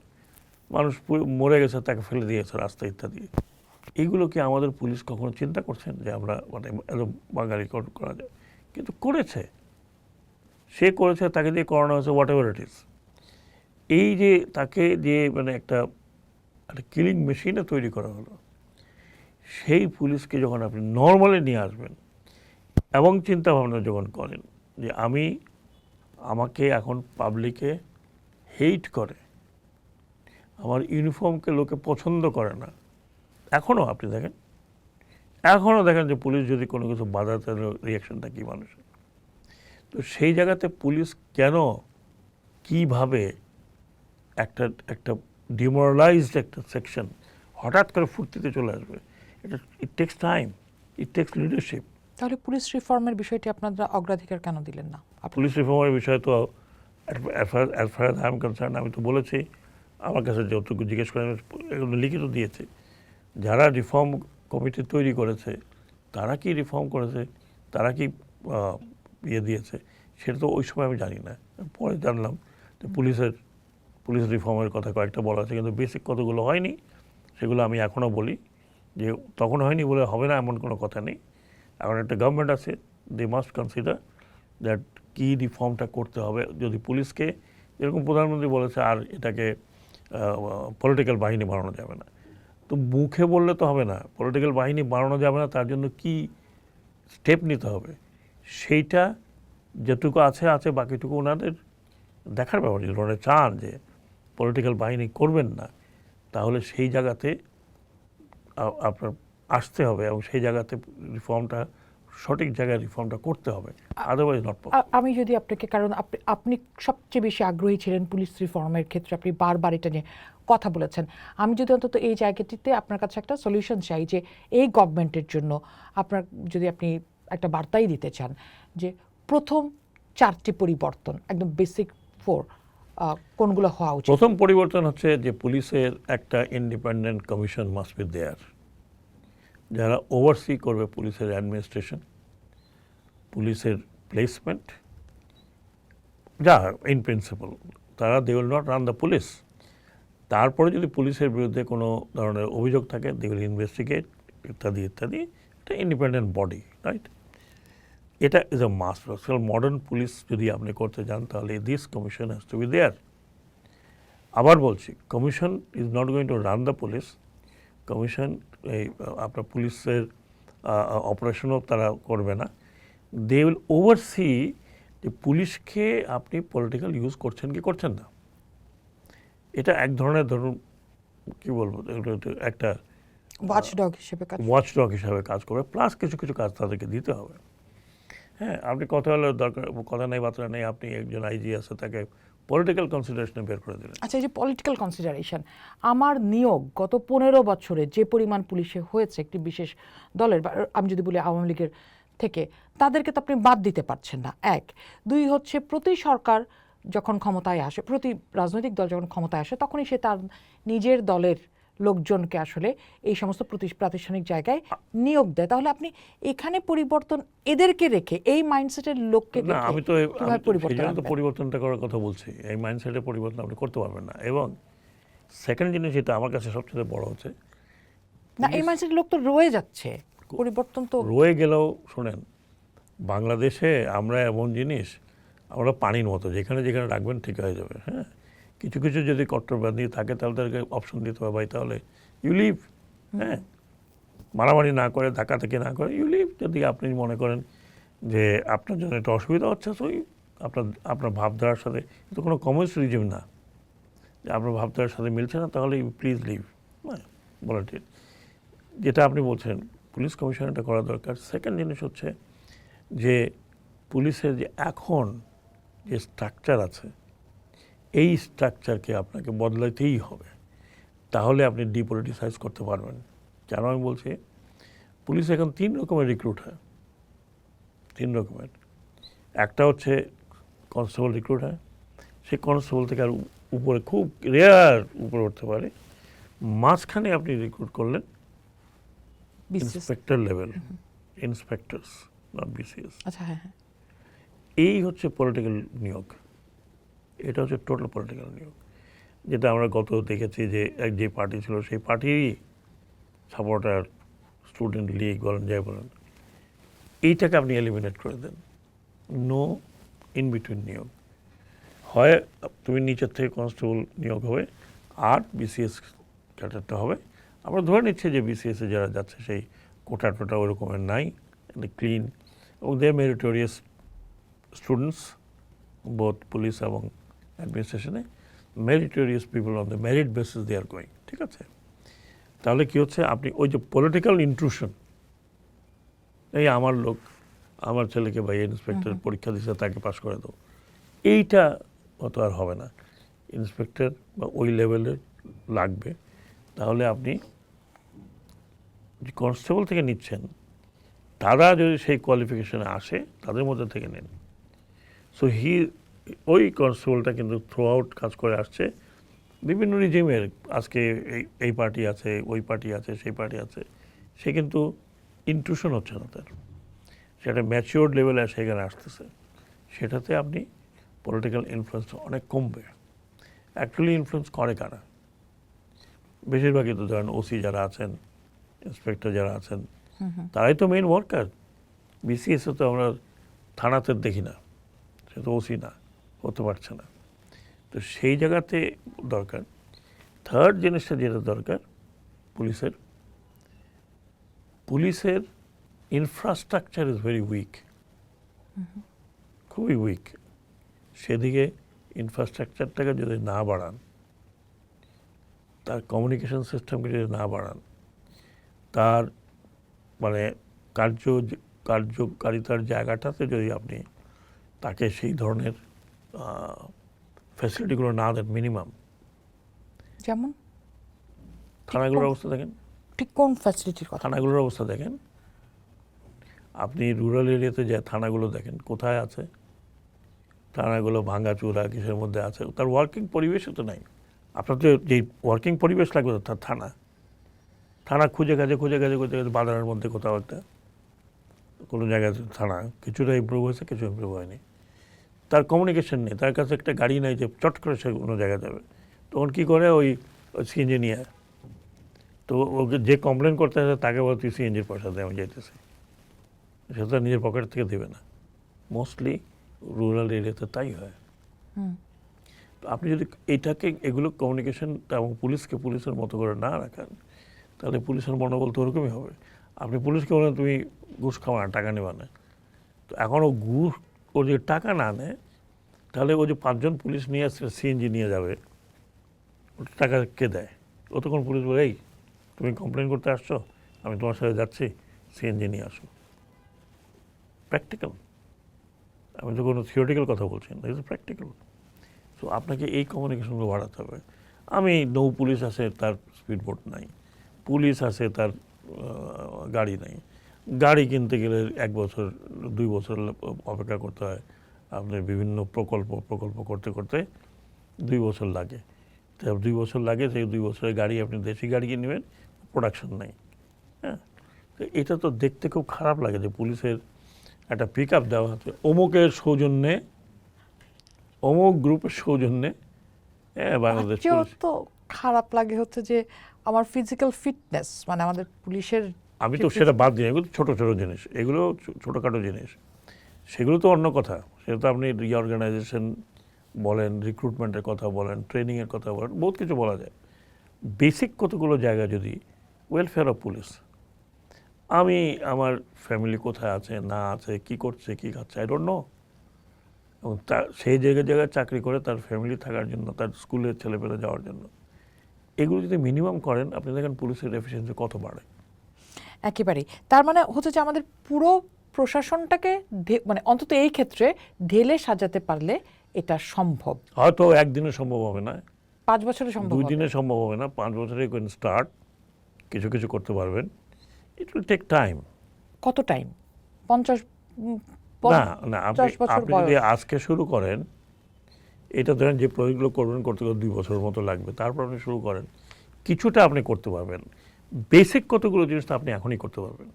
মানুষ মরে গেছে তাকে ফেলে দিয়েছে রাস্তা ইত্যাদি। এইগুলো কি আমাদের পুলিশ কখনো চিন্তা করছেন যে আমরা মানে এত বাঙালি করা যায়? কিন্তু করেছে, সে করেছে, তাকে দিয়ে করানো হয়েছে হোয়াট এভার ইট ইজ। এই যে তাকে যে মানে একটা কিলিং মেশিনে তৈরি করা হলো, সেই পুলিশকে যখন আপনি নর্মালি নিয়ে আসবেন এবং চিন্তা ভাবনা যখন করেন যে আমাকে এখন পাবলিকে হেইট করে, আমার ইউনিফর্মকে লোকে পছন্দ করে না, এখনও আপনি দেখেন, এখনও দেখেন যে পুলিশ যদি কোনো কিছু বাধাতে রিয়াকশনটা কী মানুষের। তো সেই জায়গাতে পুলিশ কেন কিভাবে একটা একটা ডিমোরালাইজড একটা সেকশন হঠাৎ করে ফুর্তিতে চলে আসবে? এটা it takes time, it takes leadership. তাহলে পুলিশ রিফর্মের বিষয়টি আপনারা অগ্রাধিকার কেন দিলেন না? পুলিশ রিফর্মের বিষয়ে তো as far I am concern, আমি তো বলেছি, আমার কাছে যতটুকু জিজ্ঞেস করে এগুলো লিখিত দিয়েছে। যারা রিফর্ম কমিটি তৈরি করেছে তারা কি রিফর্ম করেছে, তারা কি ইয়ে দিয়েছে, সেটা তো ওই সময় আমি জানি না। পরে জানলাম যে পুলিশ রিফর্মের কথা কয়েকটা বলা আছে, কিন্তু বেসিক কতগুলো হয়নি সেগুলো আমি এখনও বলি যে তখন হয়নি বলে হবে না এমন কোনো কথা নেই। এখন একটা গভর্নমেন্ট আছে, দে মাস্ট কনসিডার দ্যাট কী রিফর্মটা করতে হবে। যদি পুলিশকে যেরকম প্রধানমন্ত্রী বলেছে আর এটাকে পলিটিক্যাল বাহিনী বানানো যাবে না, তো মুখে বললে তো হবে না, পলিটিক্যাল বাহিনী বানানো যাবে না, তার জন্য কি স্টেপ নিতে হবে সেইটা যেটুকু আছে বাকিটুকু ওনাদের দেখার ব্যাপার। যদি ওনারা চান যে পলিটিক্যাল বাহিনী করবেন না, তাহলে সেই জায়গাতে আপনার আসতে হবে এবং সেই জায়গাতে রিফর্মটা সঠিক জায়গায় রিফর্মটা করতে হবে, আদারওয়াইজ নট পসিবল। আমি যদি আপনাকে, কারণ আপনি সবচেয়ে বেশি আগ্রহী ছিলেন পুলিশ রিফর্মের ক্ষেত্রে, আপনি বারবার এটা নিয়ে কথা বলেছেন, আমি যদি অন্তত এই জায়গাটিতে আপনার কাছে একটা সলিউশন চাই যে এই গভর্নমেন্টের জন্য আপনার, যদি আপনি একটা বার্তাই দিতে চান যে প্রথম 4টি পরিবর্তন একদম বেসিক 4 কোনগুলো হওয়া উচিত? প্রথম পরিবর্তন হচ্ছে যে পুলিশের একটা independent commission must be there, যারা ওভারসি করবে পুলিশের অ্যাডমিনিস্ট্রেশন, পুলিশের প্লেসমেন্ট, যা ইন প্রিন্সিপাল তারা they will not run the police. তারপরে যদি পুলিশের বিরুদ্ধে কোনো ধরনের অভিযোগ থাকে দে উইল ইনভেস্টিগেট ইত্যাদি ইত্যাদি। এটা ইন্ডিপেন্ডেন্ট বডি, রাইট? এটা is a must. Modern police যদি আপনি করতে যান তাহলে this commission has to be there. আবার বলছি, commission is not going to run the police. Commission এই আপনার পুলিশের অপারেশনও তারা করবে না। দে উইল ওভারসি যে পুলিশকে আপনি পলিটিক্যাল ইউজ করছেন কি করছেন না। এটা এক ধরনের, ধরুন কী বলবো, একটা ওয়াচডগ হিসেবে কাজ করবে, প্লাস কিছু কিছু কাজ তাদেরকে দিতে হবে। হ্যাঁ, আপনি কথা হলে দরকার, কথা নেই বার্তা নেই, আপনি একজন আইজি আছে তাকে পলিটিক্যাল কনসিডারেশনে বের করে দিলেন। আচ্ছা, এই যে পলিটিক্যাল কনসিডারেশন, আমার নিয়োগ গত 15 বছরে যে পরিমাণ পুলিশে হয়েছে একটি বিশেষ দলের, আমি যদি বলি আওয়ামী লীগের থেকে, তাদেরকে তো আপনি বাদ দিতে পারছেন না। 1, 2 হচ্ছে প্রতি সরকার যখন ক্ষমতায় আসে, প্রতি রাজনৈতিক দল যখন ক্ষমতায় আসে, তখনই সে তার নিজের দলের লোকজনকে আসলে এই সমস্ত প্রাতিষ্ঠানিক জায়গায় নিয়োগ দেয়। তাহলে আপনি এখানে পরিবর্তন এদেরকে রেখে এই মাইন্ডসেটের লোককে না, আমি তো পরিবর্তন পরিবর্তনটা করার কথা বলছি। এই মাইন্ডসেটের পরিবর্তন আপনি করতে পারবেন না। এবং সেকেন্ড জিনিস যেটা আমার কাছে সবচেয়ে বড় হচ্ছে, না, এই মাইন্ডসেটের লোক তো রয়ে যাচ্ছে, পরিবর্তন তো রয়ে গেলেও শোনেন, বাংলাদেশে আমরা এমন জিনিস, আমরা পানির মতো, যেখানে যেখানে রাখবেন ঠিক হয়ে যাবে। হ্যাঁ, কিছু কিছু যদি কট্টরবাদী থাকে তাহলে তাদেরকে অপশন দিতে হবে, ভাই তাহলে ইউ লিভ। হ্যাঁ, মারামারি না করে, ধাক্কাধাক্কি না করে ইউ লিভ। যদি আপনি মনে করেন যে আপনার জন্য একটা অসুবিধা হচ্ছে, তো আপনার ভাবধারার সাথে, তো কোনো কমিউনিস্ট রিজিম না যে আপনার ভাবধারার সাথে মিলছে না, তাহলে ইউ প্লিজ লিভ। হ্যাঁ, ভলান্টিয়ার। যেটা আপনি বলছেন পুলিশ কমিশনারটা করা দরকার। সেকেন্ড জিনিস হচ্ছে যে পুলিশের যে এখন যে স্ট্রাকচার আছে এই স্ট্রাকচারকে আপনাকে বদলাতেই হবে, তাহলে আপনি ডিপলিটিসাইজ করতে পারবেন। কেন আমি বলছি, পুলিশ এখন 3 রকমের রিক্রুট হয়, 3 রকমের। একটা হচ্ছে কনস্টেবল রিক্রুট হয়, সেই কনস্টেবল থেকে আর উপরে খুব রেয়ার উপরে উঠতে পারে। মাঝখানে আপনি রিক্রুট করলেন inspector level, inspectors not BCS. আচ্ছা, হ্যাঁ হ্যাঁ। এই হচ্ছে পলিটিক্যাল নিয়োগ, এটা হচ্ছে টোটাল পলিটিক্যাল নিয়োগ, যেটা আমরা গত দেখেছি যে যে পার্টি ছিল সেই পার্টিরই সাপোর্টার, স্টুডেন্ট লীগ বলেন যাই বলেন, এইটাকে আপনি এলিমিনেট করে দেন। নো ইন বিটুইন নিয়োগ, হয় তুমি নিচের থেকে কনস্টেবল নিয়োগ হবে আর বিসিএস ক্যাডারটা হবে। আমরা ধরে নিচ্ছি যে বিসিএসে যারা যাচ্ছে সেই কোটা টোটা ওরকমের নাই, ক্লিন, এবং they meritorious students both police এবং অ্যাডমিনিস্ট্রেশনে, meritorious people on the merit basis they are going. ঠিক আছে, তাহলে কি হচ্ছে, আপনি ওই যে পলিটিক্যাল ইন্ট্রুশন, এই আমার লোক আমার ছেলেকে বা ইন্সপেক্টর পরীক্ষা দিচ্ছে তাকে পাশ করে দাও, এইটা অত আর হবে না। ইন্সপেক্টর বা ওই লেভেলের লাগবে। তাহলে আপনি যে কনস্টেবল থেকে নিচ্ছেন তারা যদি সেই কোয়ালিফিকেশনে আসে তাদের মধ্যে থেকে নেন। সো ওই কনস্টেবলটা কিন্তু থ্রু আউট কাজ করে আসছে বিভিন্ন রিজিমের। আজকে এই পার্টি আছে, ওই পার্টি আছে, সেই পার্টি আছে, সে কিন্তু ইন্ট্রুশন হচ্ছে না তার, সেটা ম্যাচিওর লেভেলে সেখানে আসতেছে। সেটাতে আপনি পলিটিক্যাল ইনফ্লুয়েন্স অনেক কমবে। অ্যাকচুয়ালি ইনফ্লুয়েন্স করে কারা? বেশিরভাগই তো ধরেন ওসি যারা আছেন, ইন্সপেক্টর যারা আছেন, তারাই তো মেইন ওয়ার্কার। বিসিএসে তো আমরা থানাতে দেখি না, সে তো ওসি না, হতে পারছে না। তো সেই জায়গাতে দরকার। থার্ড জিনিসটা যেটা দরকার পুলিশের ইনফ্রাস্ট্রাকচার ইজ ভেরি উইক, খুবই উইক। সেদিকে ইনফ্রাস্ট্রাকচারটাকে যদি না বাড়ান, তার কমিউনিকেশন সিস্টেমকে যদি না বাড়ান, তার মানে কার্যকারিতার জায়গাটাতে যদি আপনি তাকে সেই ধরনের ফ্যাসিলিটিগুলো না দেন মিনিমাম। যেমন থানাগুলোর অবস্থা দেখেন, ঠিক কোন ফ্যাসিলিটির কথা? থানাগুলোর অবস্থা দেখেন, আপনি রুরাল এরিয়াতে যে থানাগুলো দেখেন কোথায় আছে, থানাগুলো ভাঙাচুরা কিসের মধ্যে আছে, তার ওয়ার্কিং পরিবেশও তো নাই। আপনার তো যেই ওয়ার্কিং পরিবেশ লাগবে তার থানা খুঁজে গেছে বাজারের মধ্যে কোথাও একটা কোনো জায়গায় থানা কিছুটা ইমপ্রুভ হয়েছে, কিছু ইমপ্রুভ হয়নি। তার কমিউনিকেশন নেই, তার কাছে একটা গাড়ি নাই যে চট করে সে কোনো জায়গায় যাবে। তখন কী করে, ওই সিএনজি নিয়ে, তো ওকে যে কমপ্লেন করতে আসে তাকে বলে তুই সিএনজির পয়সা দেয়, আমি যাইতেছি, সে তো নিজের পকেট থেকে দেবে না। মোস্টলি রুরাল এরিয়াতে তাই হয়। তো আপনি যদি এগুলো কমিউনিকেশন এবং পুলিশকে পুলিশের মতো করে না রাখেন, তাহলে পুলিশের মনোবল তো ওরকমই হবে। আপনি পুলিশকে বলেন তুমি ঘুষ খাওয়া না, টাকা নেবা না, তো এখন ও যে টাকা না নেয়, তাহলে ও যে 5 জন পুলিশ নিয়ে আসছে সিএনজি নিয়ে যাবে, ওটা টাকা কে দেয়? ও তখন পুলিশ বলে, এই তুমি কমপ্লেন করতে আসছো, আমি তোমার সাথে যাচ্ছি, সিএনজি নিয়ে আসো। প্র্যাকটিক্যাল, আমি তো কোনো থিওরিটিক্যাল কথা বলছি না, ইজ প্র্যাকটিক্যাল। সো আপনাকে এই কমিউনিকেশনগুলো বাড়াতে হবে। আমি নৌ পুলিশ আছে তার স্পিড বোট নাই, পুলিশ আছে তার গাড়ি নাই, গাড়ি কিনতে গেলে 1 বছর 2 বছর অপেক্ষা করতে হয়, আপনার বিভিন্ন প্রকল্প করতে করতে 2 বছর লাগে। তো 2 বছর লাগে, সেই 2 বছরের গাড়ি আপনি দেশি গাড়ি কিনে নেবেন, প্রোডাকশন নাই। হ্যাঁ, তো এটা তো দেখতে খুব খারাপ লাগে যে পুলিশের একটা পিক আপ দেওয়া হচ্ছে অমুকের সৌজন্যে, অমুক গ্রুপের সৌজন্যে। হ্যাঁ, বাংলাদেশ পুলিশ। তো খারাপ লাগে হচ্ছে যে আমার ফিজিক্যাল ফিটনেস, মানে আমাদের পুলিশের, আমি তো সেটা বাদ দিই, এগুলো ছোটো ছোটো জিনিস, এগুলো ছোটোখাটো জিনিস, সেগুলো তো অন্য কথা। সেটা তো আপনি রিঅর্গানাইজেশন বলেন, রিক্রুটমেন্টের কথা বলেন, ট্রেনিংয়ের কথা বলেন, বহুত কিছু বলা যায়। বেসিক কতগুলো জায়গা যদি ওয়েলফেয়ার অফ পুলিশ, আমি আমার ফ্যামিলি কোথায় আছে না আছে, কি করছে কি খাচ্ছে, আই ডোন্ট নো, এবং সেই জায়গায় চাকরি করে তার ফ্যামিলি থাকার জন্য, তার স্কুলের ছেলেপেলে যাওয়ার জন্য, এগুলো যদি মিনিমাম করেন, আপনি দেখেন পুলিশের এফিসিয়েন্সি কত বাড়ে। একেবারেই। তার মানে হচ্ছে যে আমাদের পুরো প্রশাসনটাকে মানে অন্তত এই ক্ষেত্রে ঢেলে সাজাতে পারলে এটা সম্ভব। হয়তো একদিনে সম্ভব হবে না, 5 বছরে সম্ভব 2 হবে। দিনে সম্ভব হবে না, 5 বছরে কোন স্টার্ট কিছু কিছু করতে পারবেন। It will take time. কত টাইম? 50 না না, 50 বছর আপনি যদি বয়স। আজকে শুরু করেন, এটা ধরেন যে প্রজেক্টগুলো করবেন করতে করতে 2 বছরের মতো লাগবে, তারপর আপনি শুরু করেন, কিছুটা আপনি করতে পারবেন। বেসিক কতগুলো জিনিস তো আপনি এখনই করতে পারবেন,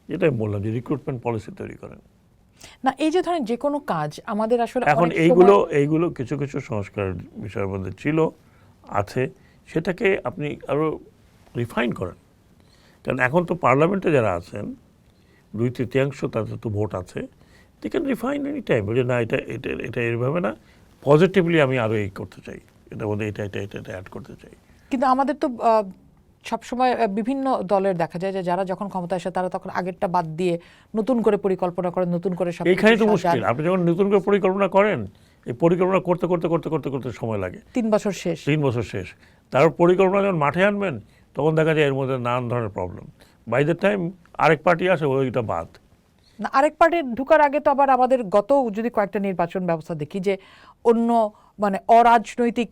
যেটা আমি বললাম যে রিক্রুটমেন্ট পলিসি তৈরি করেন। না, এই যে ধরেন যে কোনো কাজ আমাদের আসলে এখন অনেক এইগুলো কিছু কিছু সংস্কার বিষয়ের মধ্যে ছিল, আছে, সেটাকে আপনি আরো রিফাইন করেন। কারণ এখন তো পার্লামেন্টে যারা আছেন 2/3 তাদের তো ভোট আছে, they can refine any time, বলে না এটা এটা এটা এইভাবে না, পজিটিভলি আমি আরো এই করতে চাই, এটা বলতে এটা এটা এটা এটা অ্যাড করতে চাই। কিন্তু আমাদের তো সবসময় বিভিন্ন দলের দেখা যায় যে যারা যখন ক্ষমতা আসে তারা তখন আগেরটা বাদ দিয়ে নতুন করে পরিকল্পনা করেন, নতুন করে সব এইখানেই তো মুশকিল। আপনি যখন নতুন করে পরিকল্পনা করেন, এই পরিকল্পনা করতে করতে করতে করতে করতে সময় লাগে, 3 বছর শেষ। 3 বছর শেষ। তারপর পরিকল্পনা যখন মাঠে আনবেন তখন দেখা যায় এর মধ্যে নানান ধরনের প্রবলেম। বাই দ্য টাইম আরেক পার্টি আসে, ওইটা বাদ। না, আরেক পার্টি ঢুকার আগে তো আবার আমাদের গত যদি কয়েকটা নির্বাচন ব্যবস্থা দেখি যে অন্য মানে অরাজনৈতিক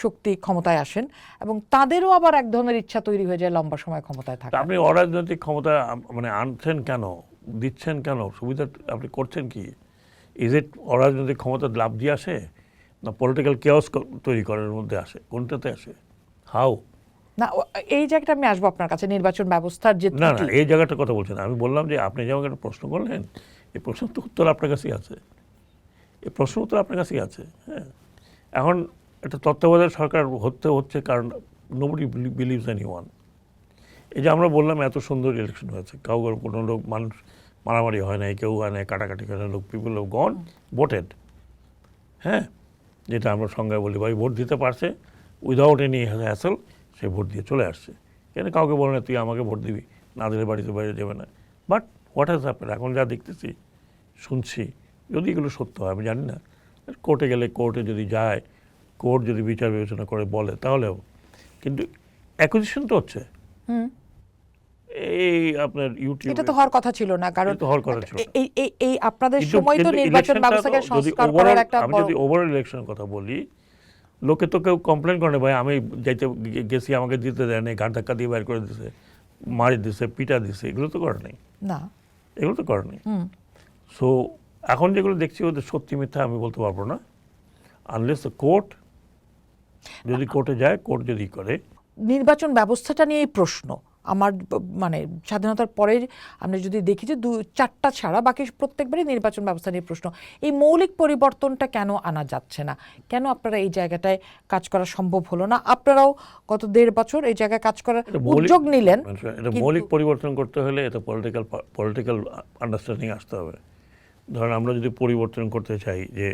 শক্তি ক্ষমতায় আসেন এবং তাদেরও আবার এক ধরনের ইচ্ছা তৈরি হয়ে যায় লম্বা সময় ক্ষমতায় তা থাকা। আপনি অরাজনৈতিক ক্ষমতা মানে আনছেন কেন, দিচ্ছেন কেন, সুবিধা আপনি করছেন কি? ইজ ইট অরাজনৈতিক ক্ষমতা লাভ দিয়ে আসে, না পলিটিক্যাল কেওস তৈরি করার মধ্যে আসে? কোনটাতে আসে? হাউ? না, এই জায়গাটা আমি আসবো আপনার কাছে, নির্বাচন ব্যবস্থার যে না না, ত্রুটি। এই জায়গাটার কথা বলছেন। আমি বললাম যে আপনি যে আমাকে একটা প্রশ্ন করলেন, এই প্রশ্নের তো উত্তর আপনার কাছেই আছে, এই প্রশ্ন উত্তর আপনার কাছেই আছে। হ্যাঁ, এখন একটা তত্ত্বাবধায়ক সরকার হচ্ছে কারণ নোবডি বিলিভস এনিওয়ান। এই যে আমরা বললাম এত সুন্দর ইলেকশন হয়েছে, কোনো লোক মানুষ মারামারি হয় নাই, কেউ হয় নাই, কাটাকাটি হয় না, লোক পিপল হ্যাভ গন ভোটেড। হ্যাঁ, যেটা আমরা সংজ্ঞায় বলি, ভাই ভোট দিতে পারছে উইদাউট এনি হ্যাসেল, সে ভোট দিয়ে চলে আসছে। কেন কাউকে বলে না তুই আমাকে ভোট দিবি, না দিলে বাড়িতে বাইরে যাবে না। বাট হোয়াট হ্যাজ হ্যাপেন্ড, এখন যা দেখতেছি শুনছি, যদি এগুলো সত্য হয় আমি জানি না, কোর্টে গেলে কোর্টে যদি যায়, কোর্ট যদি বিচার বিবেচনা করে বলে তাহলেও, কিন্তু অ্যাকুইজিশন তো হচ্ছে। এই আপনার ইউটিউব, এটা তো হওয়ার কথা ছিল না, কারণ এটা তো হওয়ার কথা ছিল না। এই আপনাদের কিন্তু সময় তো নির্বাচন ইলেকশনটা ব্যবস্থাকে যদি সংস্কার ওভারঅল, করার একটা আমি যদি ওভারঅল ইলেকশনের কথা বলি, লোকে তো কেউ কমপ্লেন করে না, ভাই আমি যাইতে গেছি আমাকে দিতে দেয় নাই, ঘাট ধাক্কা দিয়ে বাইর করে দিছে, মারি দিছে, পিটা দিছে, এগুলো তো করে নাই, না। এগুলো তো করে নাই। সো এখন যেগুলো দেখছি ওদের সত্যি মিথ্যা আমি বলতে পারবো না, আনলেস কোর্ট যদি কোর্টে যায়, কোর্ট যদি করে। নির্বাচন ব্যবস্থাটা নিয়েই প্রশ্ন আমার, মানে স্বাধীনতার পরের আমরা যদি দেখি যে 4টা ছাড়া বাকি প্রত্যেকবারই নির্বাচন ব্যবস্থা নিয়ে প্রশ্ন। এই মৌলিক পরিবর্তনটা কেন আনা যাচ্ছে না? কেন আপনারা এই জায়গাটায় কাজ করা সম্ভব হলো না? আপনারাও গত 1.5 বছর এই জায়গায় কাজ করার উদ্যোগ নিলেন। এটা মৌলিক পরিবর্তন করতে হলে এটা পলিটিক্যাল আন্ডারস্ট্যান্ডিং আসতে হবে। ধরেন আমরা যদি পরিবর্তন করতে চাই যে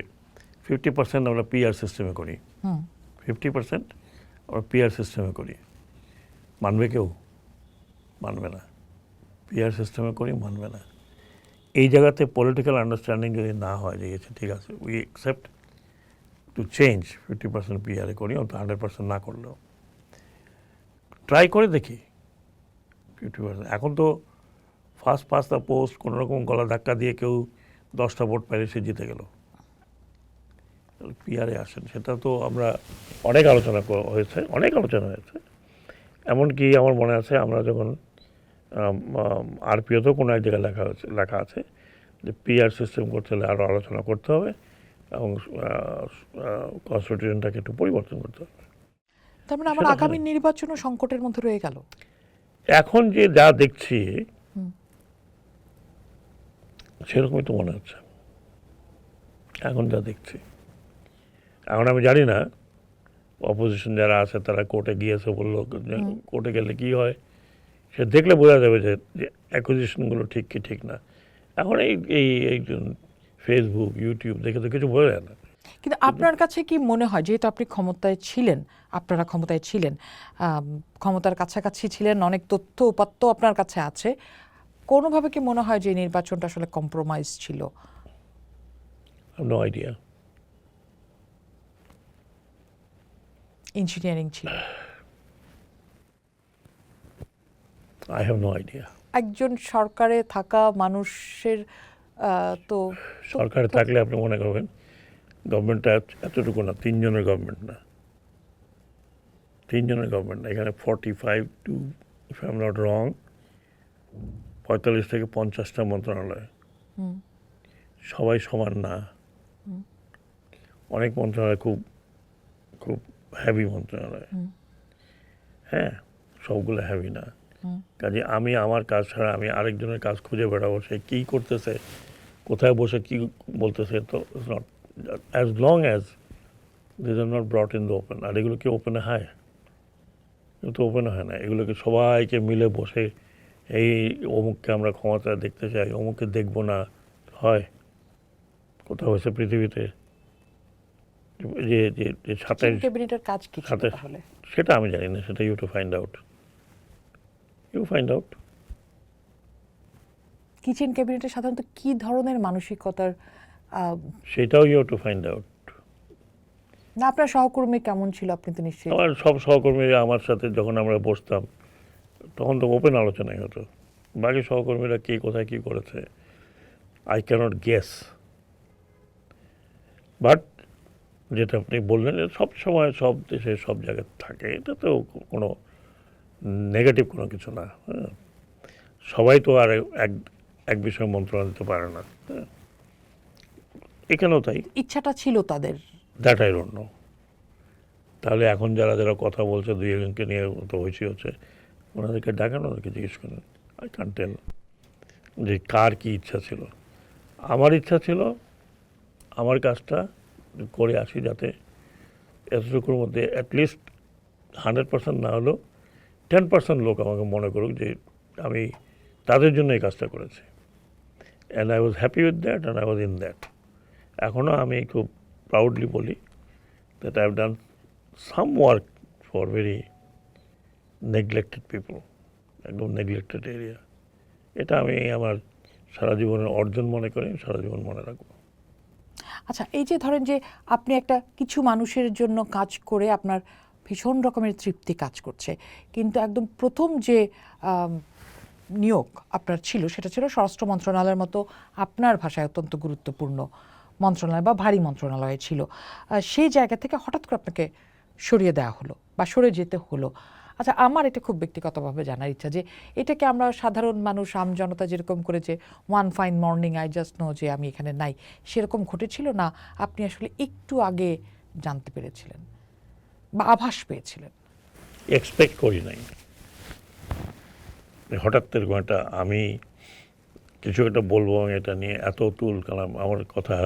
50% আমরা পিআর সিস্টেমে করি, 50% আমরা পিআর সিস্টেমে করি, মানবে কেউ? মানবে না। পিআর সিস্টেমে করি, মানবে না। এই জায়গাতে পলিটিক্যাল আন্ডারস্ট্যান্ডিং যদি না হয় যে ঠিক আছে উই অ্যাকসেপ্ট টু চেঞ্জ 50% পিআরে করি, অন্তত 100% না করলেও ট্রাই করে দেখি 50%। এখন তো ফার্স্ট দ্য পোস্ট, কোনো রকম গলা ধাক্কা দিয়ে কেউ 10টা ভোট পাইলে সে জিতে গেল, পিআরে আসেন, সেটা তো আমরা অনেক আলোচনা হয়েছে। এমনকি আমার মনে আছে আমরা যখন আরপিওতেও কোনো এক জায়গায় লেখা আছে যে পিআর সিস্টেম করতে হলে আরও আলোচনা করতে হবে এবং কনস্টিটিউশনটাকে একটু পরিবর্তন করতে হবে। তার মানে আমার আগামী নির্বাচনও সংকটের মধ্যে রয়ে গেল। এখন যে যা দেখছি সেরকমই তো মনে হচ্ছে এখন যা দেখছি। এখন আমি জানি না অপোজিশন যারা আছে তারা কোর্টে গিয়েছে, বললো কোর্টে গেলে কি হয় সে দেখলে বোঝা যাবে যে অ্যাকুইজিশনগুলো ঠিক কি ঠিক না। এখন এই ফেসবুক ইউটিউব দেখে তো কিছু বোঝা যায় না। কিন্তু আপনার কাছে কি মনে হয়, যেহেতু আপনি ক্ষমতায় ছিলেন, আপনারা ক্ষমতায় ছিলেন, ক্ষমতার কাছাকাছি ছিলেন, অনেক তথ্য উপাত্ত আপনার কাছে আছে, কোনোভাবে কি মনে হয় যে এই নির্বাচনটা আসলে কম্প্রোমাইজ ছিল? No idea. ইঞ্জিনিয়ারিং ছিল? I have no idea. একজন সরকারে থাকা মানুষের তো সরকারে থাকলে আপনি মনে করবেন গভর্নমেন্টটা এতটুকু না, 3 জনের গভর্নমেন্ট না, 3 জনের গভর্নমেন্ট না। এখানে 45 to, if I am not wrong, 45 থেকে 50টা মন্ত্রণালয়। সবাই সমান না, অনেক মন্ত্রণালয় খুব খুব হ্যাভি মন্ত্রণালয়। হ্যাঁ, সবগুলো হ্যাভি না। কাজে আমি আমার কাজ ছাড়া আমি আরেকজনের কাজ খুঁজে বেড়াবো, সে কী করতেছে, কোথায় বসে কী বলতেছে, তো not as long as this are not brought in the open. আর এগুলো কি ওপেনে হয়? এগুলো তো ওপেনে হয় না। এগুলোকে সবাইকে মিলে বসে এই অমুককে আমরা ক্ষমতা দেখতে চাই, অমুককে দেখবো না, হয়? কোথাও হয়েছে পৃথিবীতে? যে যে যে 27 ক্যাবিনেটের কাজ কি ছিল 27 তাহলে? সেটা আমি জানি না, সেটা you to find out, you find out. Kitchen ক্যাবিনেটে সাধারণত কি ধরনের মানসিকতার সেটাও ইউ টু ফাইন্ড আউট। না আপনার সহকর্মী কেমন ছিল আপনি তো নিশ্চয়ই আমার সব সহকর্মীরা আমার সাথে যখন আমরা বসতাম তখন তো ওপেন আলোচনাই হতো। বাকি সহকর্মীরা কে কোথায় কী করেছে আই ক্যানট গেস। বাট যেটা আপনি বললেন, সব সময় সব দেশে সব জায়গায় থাকে, এটা তো কোনো নেগেটিভ কোনো কিছু না। হ্যাঁ, সবাই তো আর এক এক বিষয়ে মন্ত্রণা দিতে পারে না। হ্যাঁ, এখানেও তাই। ইচ্ছাটা ছিল তাদের। That I don't no. তাহলে এখন যারা যারা কথা বলছে দুই একজনকে নিয়ে তো হচ্ছে, ওনাদেরকে ডাকান, ওদেরকে জিজ্ঞেস করেন। আই ক্যান টেল যে কার কী ইচ্ছা ছিল। আমার ইচ্ছা ছিল আমার কাজটা করে আসি, যাতে এতটুকুর মধ্যে অ্যাটলিস্ট 100% না হলেও 10% লোক আমাকে মনে করুক যে আমি তাদের জন্য এই কাজটা করেছি। And I was happy with that and I was in that. এখনও আমি খুব প্রাউডলি বলি that I have done some work for very neglected people, একদম নেগলেক্টেড এরিয়া। এটা আমি আমার সারা জীবনের অর্জন মনে করি, সারা জীবন মনে রাখবো। আচ্ছা, এই যে ধরেন যে আপনি একটা কিছু মানুষের জন্য কাজ করে আপনার ভীষণ রকমের তৃপ্তি কাজ করছে, কিন্তু একদম প্রথম যে নিয়োগ আপনার ছিল সেটা ছিল স্বরাষ্ট্র মন্ত্রণালয়ের মতো আপনার ভাষায় অত্যন্ত গুরুত্বপূর্ণ মন্ত্রণালয় বা ভারী মন্ত্রণালয়ে ছিল। সেই জায়গা থেকে হঠাৎ করে আপনাকে সরিয়ে দেওয়া হলো বা সরে যেতে হলো। আচ্ছা, আমার এটা খুব ব্যক্তিগতভাবে জানার ইচ্ছা যে এটাকে আমরা সাধারণ মানুষ আমজনতা যেরকম করে যে one fine morning I just know যে আমি এখানে নাই, সেরকম ঘটেছিল না, আপনি আসলে একটু আগে জানতে পেরেছিলেন বা আভাস পেয়েছিলেন? এক্সপেক্ট করি নাই। হঠাৎ এরকম একটা আমি কিছু একটা বলবো, এটা নিয়ে এত তুল কালাম, আমার কথা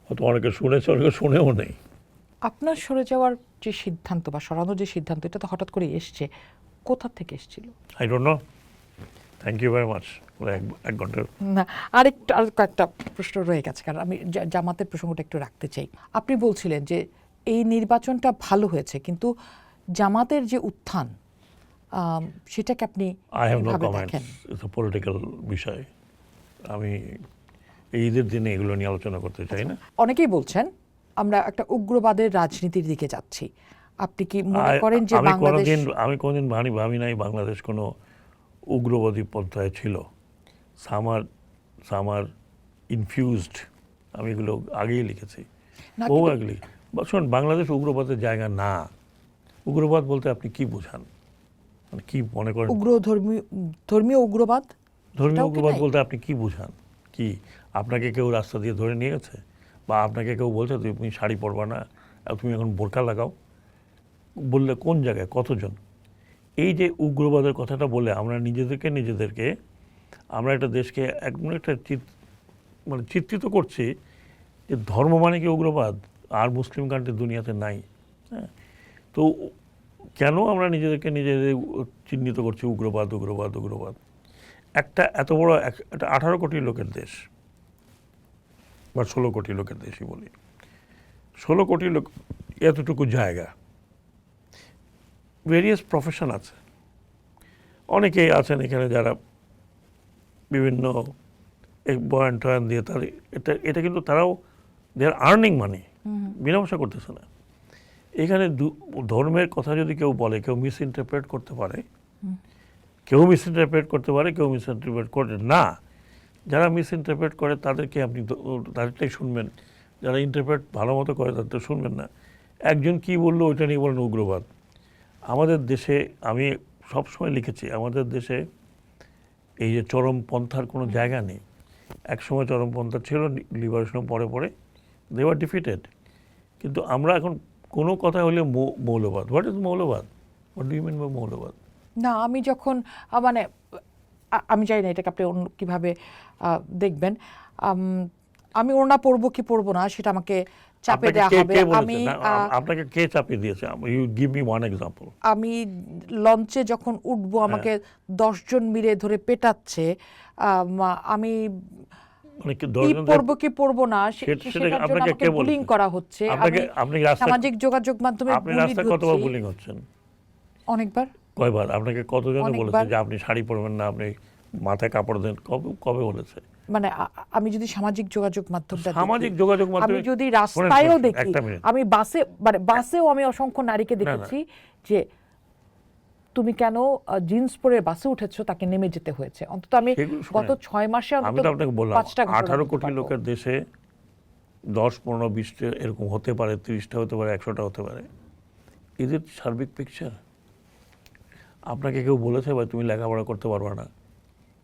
হয়তো অনেকে শুনেছে, অনেকে শুনেও নেই। আপনার সরে যাওয়ার যে সিদ্ধান্ত বা সরানোর যে সিদ্ধান্ত, এটা তো হঠাৎ করে এসছে, কোথা থেকে এসেছিল? I don't know. Thank you very much. এক ঘন্টার না, আর কয়েকটা প্রশ্ন রয়ে গেছে, কারণ আমি জামাতের প্রসঙ্গটা একটু রাখতে চাই। আপনি বলছিলেন যে এই নির্বাচনটা ভালো হয়েছে, কিন্তু জামাতের যে উত্থান সেটাকে আপনি আই হ্যাভ নো কিভাবে কমেন্টস, দেখেন? ইটস এ পলিটিক্যাল বিষয়। আমি এই ঈদের দিনে এগুলো নিয়ে আলোচনা করতে চাই না। অনেকেই বলছেন আমরা একটা উগ্রবাদের রাজনীতির দিকে যাচ্ছি। আপনি কি মনে করেন যে বাংলাদেশ? আমি কোনোদিন ভাবি নাই বাংলাদেশ কোনো উগ্রবাদী পন্থায় ছিল। সামার ইনফিউজড, আমি এগুলো আগেই লিখেছি, না, বহু কিন্তু- আগে লিখেছি। শোন, বাংলাদেশ উগ্রবাদের জায়গা না। উগ্রবাদ বলতে আপনি কি বোঝান, মানে কি মনে করেন? ধর্মীয় উগ্রবাদ? ধর্মীয় সেটাও কি উগ্রবাদ নাই? বলতে আপনি কি বোঝান? কি আপনাকে কেউ রাস্তা দিয়ে ধরে নিয়ে গেছে, বা আপনাকে কেউ বলছে তুমি শাড়ি পরবা না, তুমি এখন বোরকা লাগাও, বললে কোন জায়গায় কতজন? এই যে উগ্রবাদের কথাটা বলে আমরা নিজেদেরকে আমরা একটা দেশকে একদম একটা মানে চিত্রিত করছি যে ধর্ম মানে কি উগ্রবাদ, আর মুসলিম কান্ট্রি দুনিয়াতে নাই। হ্যাঁ, তো কেন আমরা নিজেদের চিহ্নিত করছি উগ্রবাদ? একটা এত বড় একটা 18 কোটি লোকের দেশ বা 16 কোটি লোকের দেশই বলি, 16 কোটি লোক, এতটুকু জায়গা, ভেরিয়াস প্রফেশন আছে। অনেকেই আছেন এখানে যারা বিভিন্ন বয়ান টয়ান দিয়ে তার এটা কিন্তু তারাও দে আর আর্নিং মানি, বিনা পয়সা করতেছে না। এখানে ধর্মের কথা যদি কেউ বলে, কেউ মিস ইন্টারপ্রেট করতে পারে, কেউ মিসইন্টারপ্রেট করতে পারে, কেউ মিসইন্টারপ্রেট করে না। যারা মিসইন্টারপ্রেট করে তাদেরকে আপনি তাদেরটাই শুনবেন, যারা ইন্টারপ্রেট ভালো মতো করে তাদের শুনবেন না। একজন কি বললো ওইটা নিয়ে বলেন উগ্রবাদ। আমাদের দেশে আমি সবসময় লিখেছি, আমাদের দেশে এই যে চরমপন্থার কোনো জায়গা নেই। একসময় চরমপন্থা ছিল, লিবারেশনের পরে পরে দে ওয়ার ডিফিটেড। কিন্তু আমরা এখন কোনো কথা হলে মৌলবাদ। হোয়াট ইজ মৌলবাদ? What do you mean by মৌলবাদ? না, আমি যখন মানে আমি জানি না এটাকে আপনি অন্য কীভাবে দেখবেন। আমি ওড়না পরবো কি পরবো না সেটা আমাকে চাপে দেওয়া হবে। আমি আপনাকে কে চাপিয়ে দিয়েছে? You give me one example. আমি লঞ্চে যখন উঠবো আমাকে 10 জন মিলে ধরে পেটাচ্ছে, আমি পড়বো কি পড়বো না সেটার জন্য আমাকে বুলিং করা হচ্ছে। সামাজিক যোগাযোগ মাধ্যমে আপনি রাস্তায় কতবার বুলিং হচ্ছেন? অনেকবার। কয়বার? আপনাকে কতজন বলেছে যে আপনি শাড়ি পরবেন না, আপনি মাথায় কাপড় দেন? কবে বলেছে? মানে আমি যদি সামাজিক যোগাযোগ মাধ্যমটা আমি যদি রাস্তায়ও দেখি, আমি বাসেও আমি অসংখ্য নারীকে দেখেছি যে তুমি কেন জিন্স পরে বাসে উঠেছো, তাকে নেমে যেতে হয়েছে। অন্তত আমি গত 6 মাসে আমি তো আপনাকে বললাম 18 কোটি লোকের দেশে 10, 15, 20টা এরকম হতে পারে, 30টা হতে পারে, 100টা হতে পারে। ইজ ইট সার্বিক পিকচার? আপনাকে কেউ বলেছে ভাই তুমি লেখাপড়া করতে পারবে না,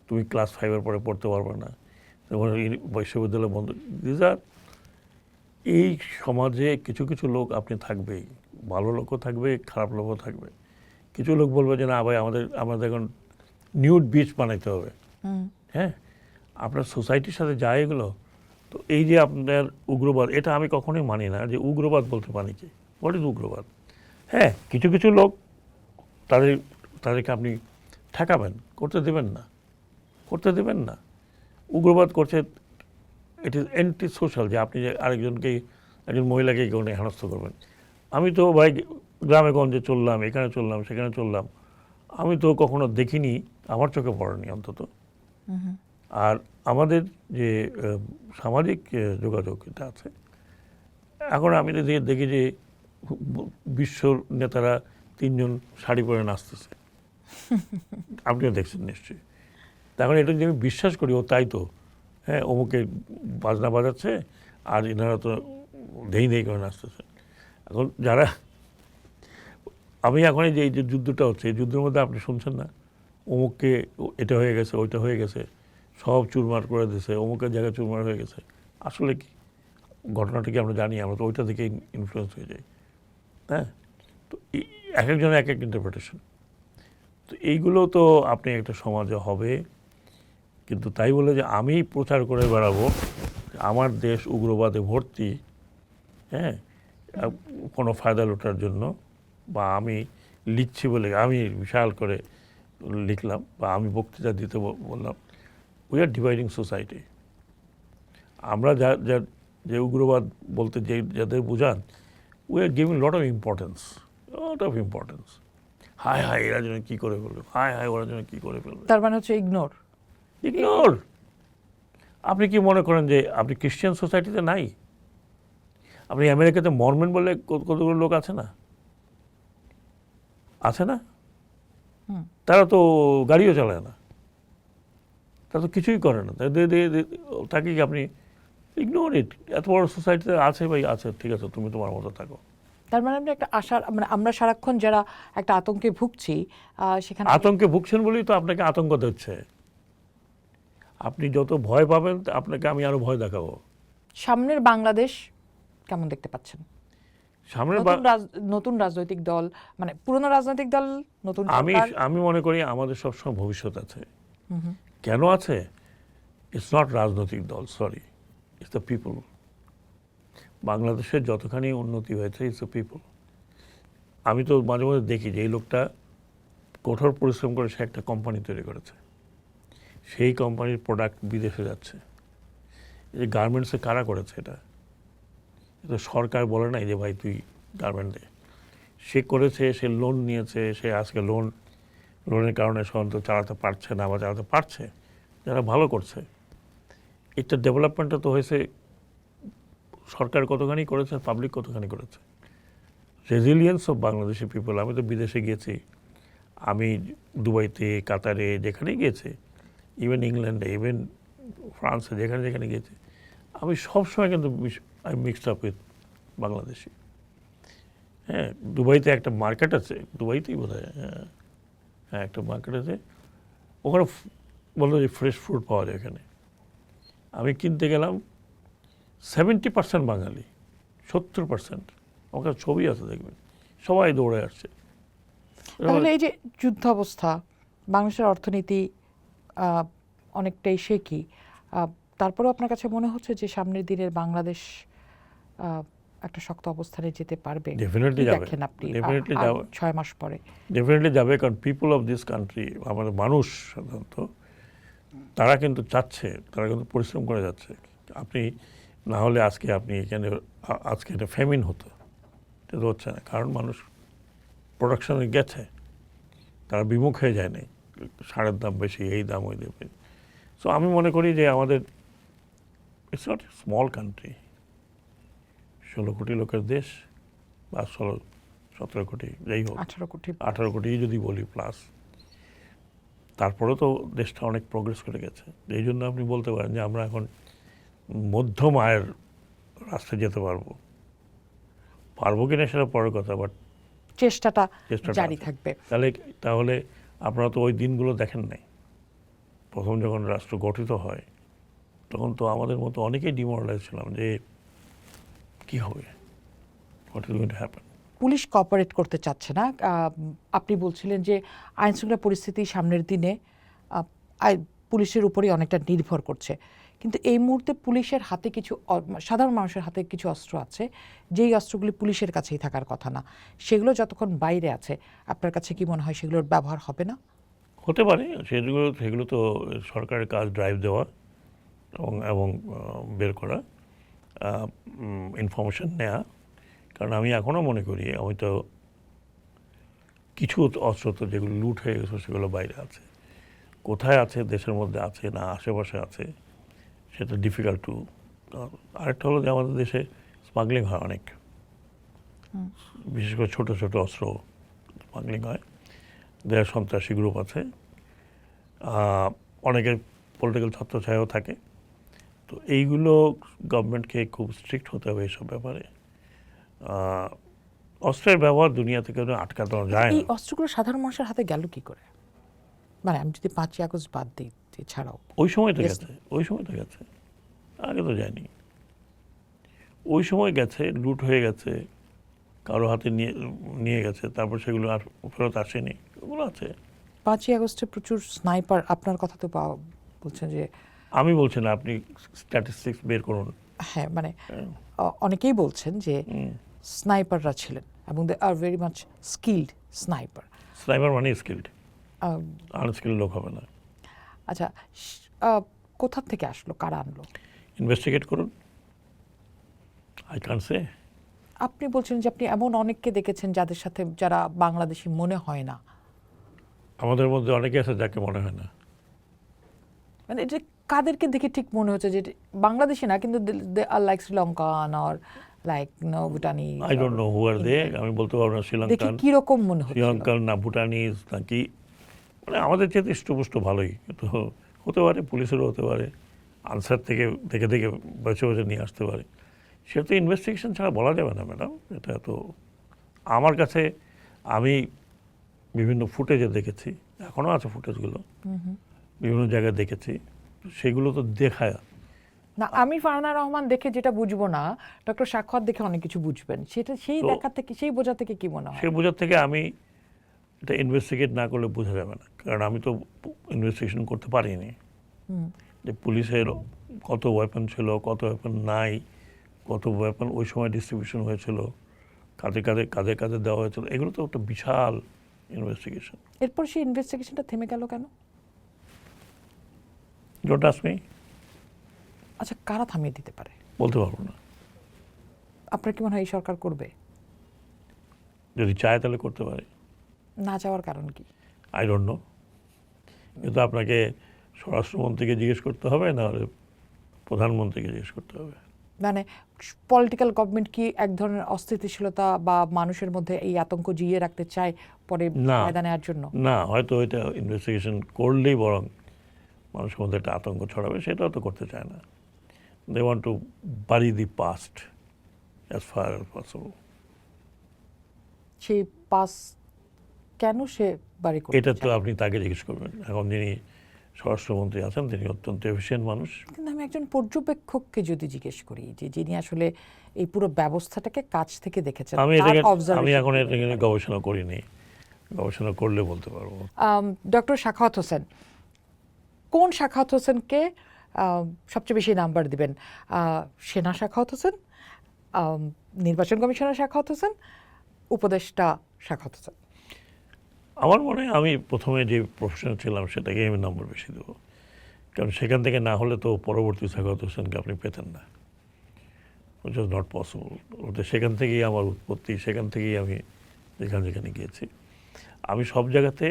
তুমি ক্লাস 5-এর পরে পড়তে পারবে না, তোমার বিশ্ববিদ্যালয় বন্ধ? দিস আর এই সমাজে কিছু কিছু লোক আপনি থাকবেই, ভালো লোকও থাকবে, খারাপ লোকও থাকবে। কিছু লোক বলবে যে না ভাই আমাদের এখন নিউড বিচ বানাইতে হবে। হ্যাঁ, আপনার সোসাইটির সাথে যায় এগুলো। তো এই যে আপনার উগ্রবাদ, এটা আমি কখনোই মানি না যে উগ্রবাদ বলতে পারি কি। হোয়াট ইজ উগ্রবাদ? হ্যাঁ, কিছু কিছু লোক তাদেরকে আপনি ঠেকাবেন, করতে দেবেন না। উগ্রবাদ করছে, ইট ইজ অ্যান্টি সোশ্যাল, যে আপনি যে একজন মহিলাকে কেউ হেনস্থ করবেন। আমি তো ভাই গ্রামে গঞ্জে চললাম, এখানে চললাম, সেখানে চললাম, আমি তো কখনো দেখিনি, আমার চোখে পড়েনি অন্তত। আর আমাদের যে সামাজিক যোগাযোগ এটা আছে, এখন আমি দেখি যে বিশ্ব নেতারা 3 জন শাড়ি পরে নাচতেছে, আপনিও দেখছেন নিশ্চয়ই। তখন এটা যদি আমি বিশ্বাস করি ও তাই তো, হ্যাঁ, অমুকে বাজনা বাজাচ্ছে আর এনারা তো ধেই করে নাচতেছে। এখন আমি এখন এই যে যুদ্ধটা হচ্ছে, এই যুদ্ধের মধ্যে আপনি শুনছেন না অমুককে এটা হয়ে গেছে, ওইটা হয়ে গেছে, সব চুরমার করে দিয়েছে, অমুকের জায়গায় চুরমার হয়ে গেছে। আসলে কি ঘটনাটা কি আমরা জানি? আমরা তো ওইটা থেকে ইনফ্লুয়েন্স হয়ে যাই। হ্যাঁ, তো এক একজনের এক এক ইন্টারপ্রিটেশন। তো এইগুলো তো আপনি একটা সমাজে হবে, কিন্তু তাই বলে যে আমি প্রচার করে বেড়াবো আমার দেশ উগ্রবাদে ভর্তি, হ্যাঁ, কোনো ফায়দা লোটার জন্য, বা আমি লিখছি বলে আমি বিশাল করে লিখলাম, বা আমি বক্তৃতা দিতে বললাম, উই আর ডিভাইডিং সোসাইটি। আমরা যে উগ্রবাদ বলতে যাদের বোঝান, we are giving lot of importance. হায় এরা যেন কী করে ফেলবে, হায় ওরা যেন কী করে ফেলবে। তার মানে হচ্ছে ইগনোর। আপনি কি মনে করেন যে আপনি খ্রিস্টান সোসাইটিতে নাই? আপনি আমেরিকাতে মরমেন বলে কতগুলো লোক আছে না? তারা তো গাড়িও চালায় না, তারা তো কিছুই করে না। তাকে কি আপনি ইগনোর ইট? এত বড় সোসাইটিতে আছে ভাই, আছে, ঠিক আছে, তুমি তোমার মতো থাকো। তার মানে আপনি একটা আশার, মানে আমরা সারাক্ষণ যারা একটা আতঙ্কে ভুগছি, সেখানে আতঙ্কে ভুগছেন বলেই তো আপনাকে আতঙ্ক দিচ্ছে। আপনি যত ভয় পাবেন আপনাকে আমি আরো ভয় দেখাবো। সামনের বাংলাদেশ কেমন দেখতে পাচ্ছেন? সামনের নতুন রাজনৈতিক দল, মানে পুরনো রাজনৈতিক দল, নতুন আমি মনে করি আমাদের সবসময় ভবিষ্যৎ আছে। কেন আছে? ইটস নট রাজনৈতিক দল, সরি, ইটস দ্য পিপল। বাংলাদেশের যতখানি উন্নতি হয়েছে ইটস দ্য পিপল। আমি তো মাঝে মাঝে দেখি যে এই লোকটা কঠোর পরিশ্রম করে সে একটা কোম্পানি তৈরি করেছে, সেই কোম্পানির প্রোডাক্ট বিদেশে যাচ্ছে। এই যে গার্মেন্টসে কারা করেছে এটা সরকার বলে নাই যে ভাই তুই গার্মেন্ট দে। সে করেছে, সে লোন নিয়েছে, সে আজকে লোনের কারণে সে অন্তত চালাতে পারছে না, বা চালাতে পারছে, যারা ভালো করছে। এটা ডেভেলপমেন্টটা তো হয়েছে সরকার কতখানি করেছে, পাবলিক কতখানি করেছে। Resilience of Bangladeshi people. আমি তো বিদেশে গিয়েছি, আমি দুবাইতে, কাতারে যেখানে গিয়েছে, ইভেন ইংল্যান্ডে, ইভেন ফ্রান্সে যেখানে যেখানে গিয়েছে, আমি সবসময় কিন্তু I mixed up with Bangladeshi. হ্যাঁ, দুবাইতে একটা মার্কেট আছে, দুবাইতেই বোধ হয়, হ্যাঁ হ্যাঁ একটা মার্কেট আছে, ওখানে বললো যে ফ্রেশ ফ্রুট পাওয়া যায় এখানে। আমি কিনতে গেলাম, 70% বাঙালি, 70%। আমার কাছে ছবি আছে, দেখবেন, সবাই দৌড়ে আসছে। তাহলে এই যে যুদ্ধ অবস্থা, বাংলাদেশের অর্থনীতি অনেকটাই শেকি, তারপরেও আপনার কাছে মনে হচ্ছে যে সামনের দিনের বাংলাদেশ একটা শক্ত অবস্থানে যেতে পারবে? ডেফিনেটলি যাবে, দেখেন আপনি ডেফিনেটলি যাবে, 6 মাস পরে ডেফিনেটলি যাবে। কারণ পিপল অফ দিস কান্ট্রি, আমাদের মানুষ সাধারণত, তারা কিন্তু চাচ্ছে, তারা কিন্তু পরিশ্রম করে যাচ্ছে। আপনি না হলে আজকে আপনি এখানে, আজকে এটা ফ্যামিন হতো, এটা তো হচ্ছে না, কারণ মানুষ প্রোডাকশনে গেছে, তারা বিমুখ হয়ে যায় নাই, সারের দাম বেশি, এই দাম ওই দাম। সো আমি মনে করি যে আমাদের, ইটস নট স্মল কান্ট্রি, 16 কোটি লোকের দেশ, বা 17 কোটি, যাই হোক 18 কোটি 18 কোটি যদি বলি প্লাস, তারপরে তো দেশটা অনেক প্রোগ্রেস করে গেছে। এই জন্য আপনি বলতে পারেন যে আমরা এখন মধ্যম আয়ের রাস্তায় যেতে পারবো। পারবো কিনা সেটা পরের কথা, বাট চেষ্টাটা জারি আছে। থাকবে। তাহলে আপনারা তো ওই দিনগুলো দেখেন নাই। প্রথম যখন রাষ্ট্র গঠিত হয়, তখন তো আমাদের মতো অনেকেই ডিমোরালাইজ ছিলাম যে কি হবে, what is going to happen. Police cooperate করতে চাচ্ছে না। আপনি বলছিলেন যে আইনশৃঙ্খলা পরিস্থিতি সামনের দিনে পুলিশের উপরই অনেকটা নির্ভর করছে, কিন্তু এই মুহূর্তে পুলিশের হাতে কিছু সাধারণ মানুষের হাতে কিছু অস্ত্র আছে, যেই অস্ত্রগুলি পুলিশের কাছেই থাকার কথা না, সেগুলো যতক্ষণ বাইরে আছে, আপনার কাছে কি মনে হয় সেগুলোর ব্যবহার হবে না? হতে পারে, সেগুলো তো সরকারের কাজ, ড্রাইভ দেওয়া এবং বের করা, ইনফরমেশন নেওয়া। কারণ আমি এখনও মনে করি, আমি তো কিছু অস্ত্র তো যেগুলো লুট হয়ে গেছে সেগুলো বাইরে আছে, কোথায় আছে, দেশের মধ্যে আছে না আশেপাশে আছে, সেটা ডিফিকাল্ট টু। আরেকটা হলো যে আমাদের দেশে স্মাগলিং হয় অনেক, বিশেষ করে ছোট ছোট অস্ত্র স্মাগলিং হয়, দেশ সন্ত্রাসী গ্রুপ আছে, অনেকের পলিটিক্যাল ছত্রছায়াও থাকে। তো এইগুলো গভর্নমেন্টকে খুব স্ট্রিক্ট হতে হবে এইসব ব্যাপারে। অস্ত্রের ব্যবহার দুনিয়া থেকে আটকানো যায় এই না। অস্ত্রগুলো সাধারণ মানুষের হাতে গেল কি করে? মানে আমি যদি 5ই আগস্ট বাদ দিই, এছাড়াও ওই সময় তো গেছে, ওই সময় তো গেছে, আগে তো যায়নি। ওই সময় গেছে, লুট হয়ে গেছে, কারো হাতে নিয়ে গেছে, তারপর সেগুলো আর ফেরত আসেনি, ওগুলো আছে। 5ই আগস্টে প্রচুর স্নাইপার, আপনার কথা তো বলছেন যে, আমি বলছি না, আপনি স্ট্যাটিস্টিক্স বের করুন। হ্যাঁ মানে অনেকেই বলছেন যে স্নাইপাররা ছিলেন এবং they are very much skilled sniper. Sniper মানে স্কিল্ড, আনস্কিল্ড লোক হবে না। আচ্ছা, কোথা থেকে আসলো, কারা আনলো? ইনভেস্টিগেট করুন, আই ক্যান সে। আপনি বলছেন যে আপনি এমন অনেককে দেখেছেন যাদের সাথে, যারা বাংলাদেশি মনে হয় না। আমাদের মধ্যে অনেকে আছে যাকে মনে হয় না। মানে এটা কাদেরকে দেখে ঠিক মনে হচ্ছে যে বাংলাদেশি না, কিন্তু they are like Sri Lankan or like no Bhutani? I don't know who are they, আমি বলতে পারবো না। দেখে শ্রীলঙ্কান, কি রকম মনে হচ্ছে? শ্রীলঙ্কান না ভুটানিজ নাকি, মানে আমাদের চেয়ে ইষ্টপুষ্ট ভালোই, তো হতে পারে, পুলিশেরও হতে পারে, আনসার থেকে দেখে দেখে বেছে বেছে নিয়ে আসতে পারে। সেটা তো ইনভেস্টিগেশন ছাড়া বলা যাবে না ম্যাডাম। এটা তো আমার কাছে, আমি বিভিন্ন ফুটেজে দেখেছি, এখনও আছে ফুটেজগুলো, বিভিন্ন জায়গায় দেখেছি, সেগুলো তো দেখায়। না, আমি ফারহানা রহমান দেখে যেটা বুঝবো না, ডক্টর সাক্ষাৎ দেখে অনেক কিছু বুঝবেন, সেটা সেই দেখা থেকে, সেই বোঝা থেকে কি মনে হয়? সেই বোঝার থেকে আমি এটা ইনভেস্টিগেট না করলে বোঝা যাবে না, কারণ আমি তো ইনভেস্টিগেশন করতে পারিনি যে পুলিশের কত ওয়েপন ছিল, কত ওয়েপন নাই, কত ওয়েপন ওই সময় ডিস্ট্রিবিউশন হয়েছিল, কাদের কাদের কাদের কাদের দেওয়া হয়েছিল, এগুলো তো একটা বিশাল ইনভেস্টিগেশন। এরপর সেই ইনভেস্টিগেশনটা থেমে গেল কেন? Don't ask me. আচ্ছা, কারা থামিয়ে দিতে পারে? বলতে পারবো না। আপনার কি মনে হয় এই সরকার করবে? যদি চায় তাহলে করতে পারে। না চাওয়ার কারণ কি? I don't no. কিন্তু আপনাকে স্বরাষ্ট্রমন্ত্রীকে জিজ্ঞেস করতে হবে, নাহলে প্রধানমন্ত্রীকে জিজ্ঞেস করতে হবে। মানে পলিটিক্যাল গভর্নমেন্ট কি এক ধরনের অস্থিতিশীলতা বা মানুষের মধ্যে এই আতঙ্ক জিইয়ে রাখতে চায় পরে না। ফায়দা নেওয়ার জন্য? না, হয়তো এটা ইনভেস্টিগেশন করলেই বরং মানুষের মধ্যে একটা আতঙ্ক ছড়াবে, সেটাও তো করতে চায় না। They want to bury the past as far as possible. সেই পাস কেন সে বাড়ি করতে এটা তো চায়? আপনি তাকে জিজ্ঞেস করবেন। এখন যিনি স্বরাষ্ট্রমন্ত্রী আছেন তিনি অত্যন্ত এফিসিয়েন্ট মানুষ। কিন্তু আমি একজন পর্যবেক্ষককে যদি জিজ্ঞেস করি যে যিনি আসলে এই পুরো ব্যবস্থাটাকে কাছ থেকে দেখেছেন, আমি তার এটাকে আমি observation এখন কি এটা নিয়ে বলতে পারেন? গবেষণা করিনি, গবেষণা করলে বলতে পারবো। ডক্টর সাখাওয়াত হোসেন, কোন সাখাওয়াত হোসেনকে সবচেয়ে বেশি নাম্বার দিবেন? সেনা সাখাওয়াত হোসেন, নির্বাচন কমিশনার সাখাওয়াত হোসেন, উপদেষ্টা সাখাওয়াত হোসেন? আমার মনে হয় আমি প্রথমে যে প্রফেশনাল ছিলাম সেটাকে আমি নম্বর বেশি দেবো, কারণ সেখান থেকে না হলে তো পরবর্তী সাখাওয়াত হোসেনকে আপনি পেতেন না, উইচ ওয়াজ নট পসিবল। ওটা সেখান থেকেই আমার উৎপত্তি, সেখান থেকেই আমি যেখানে যেখানে গিয়েছি। আমি সব জায়গাতে,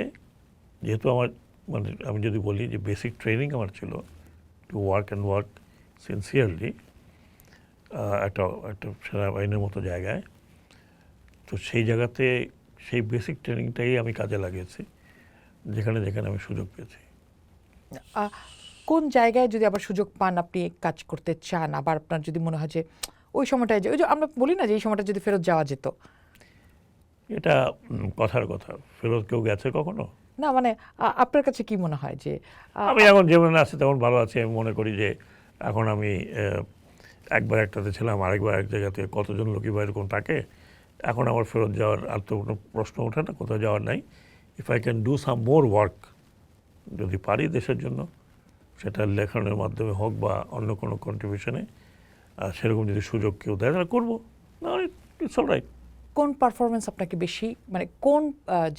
যেহেতু আমার মানে আমি যদি বলি যে বেসিক ট্রেনিং আমার ছিল to work and work sincerely একটা একটা সেনাবাহিনীর মতো জায়গায়, তো সেই জায়গাতে সেই বেসিক ট্রেনিংটাই আমি কাজে লাগিয়েছি যেখানে যেখানে আমি সুযোগ পেয়েছি। কোন জায়গায় যদি আবার সুযোগ পান আপনি কাজ করতে চান, আবার আপনার যদি মনে হয় যে ওই সময়টায় যে ওই যে আমরা বলি না যে এই সময়টা যদি ফেরত যাওয়া যেত? এটা কথার কথা, ফেরত কেউ গেছে কখনো? না মানে আপনার কাছে কি মনে হয় যে আমি এখন যেমন আছি তেমন ভালো আছি। আমি মনে করি যে এখন আমি একবার একটাতে ছিলাম, আরেকবার এক জায়গাতে, কতজন লোকই বা এরকম থাকে। এখন আমার ফেরত যাওয়ার আর তো কোনো প্রশ্ন ওঠে না, কোথাও যাওয়ার নাই। If I can do some more work, যদি পারি দেশের জন্য, সেটা লেখনের মাধ্যমে হোক বা অন্য কোনো কন্ট্রিবিউশনে, সেরকম যদি সুযোগ কেউ দেয় তাহলে করবো, না ইটস অল রাইট। কোন পারফরমেন্স আপনাকে বেশি, মানে কোন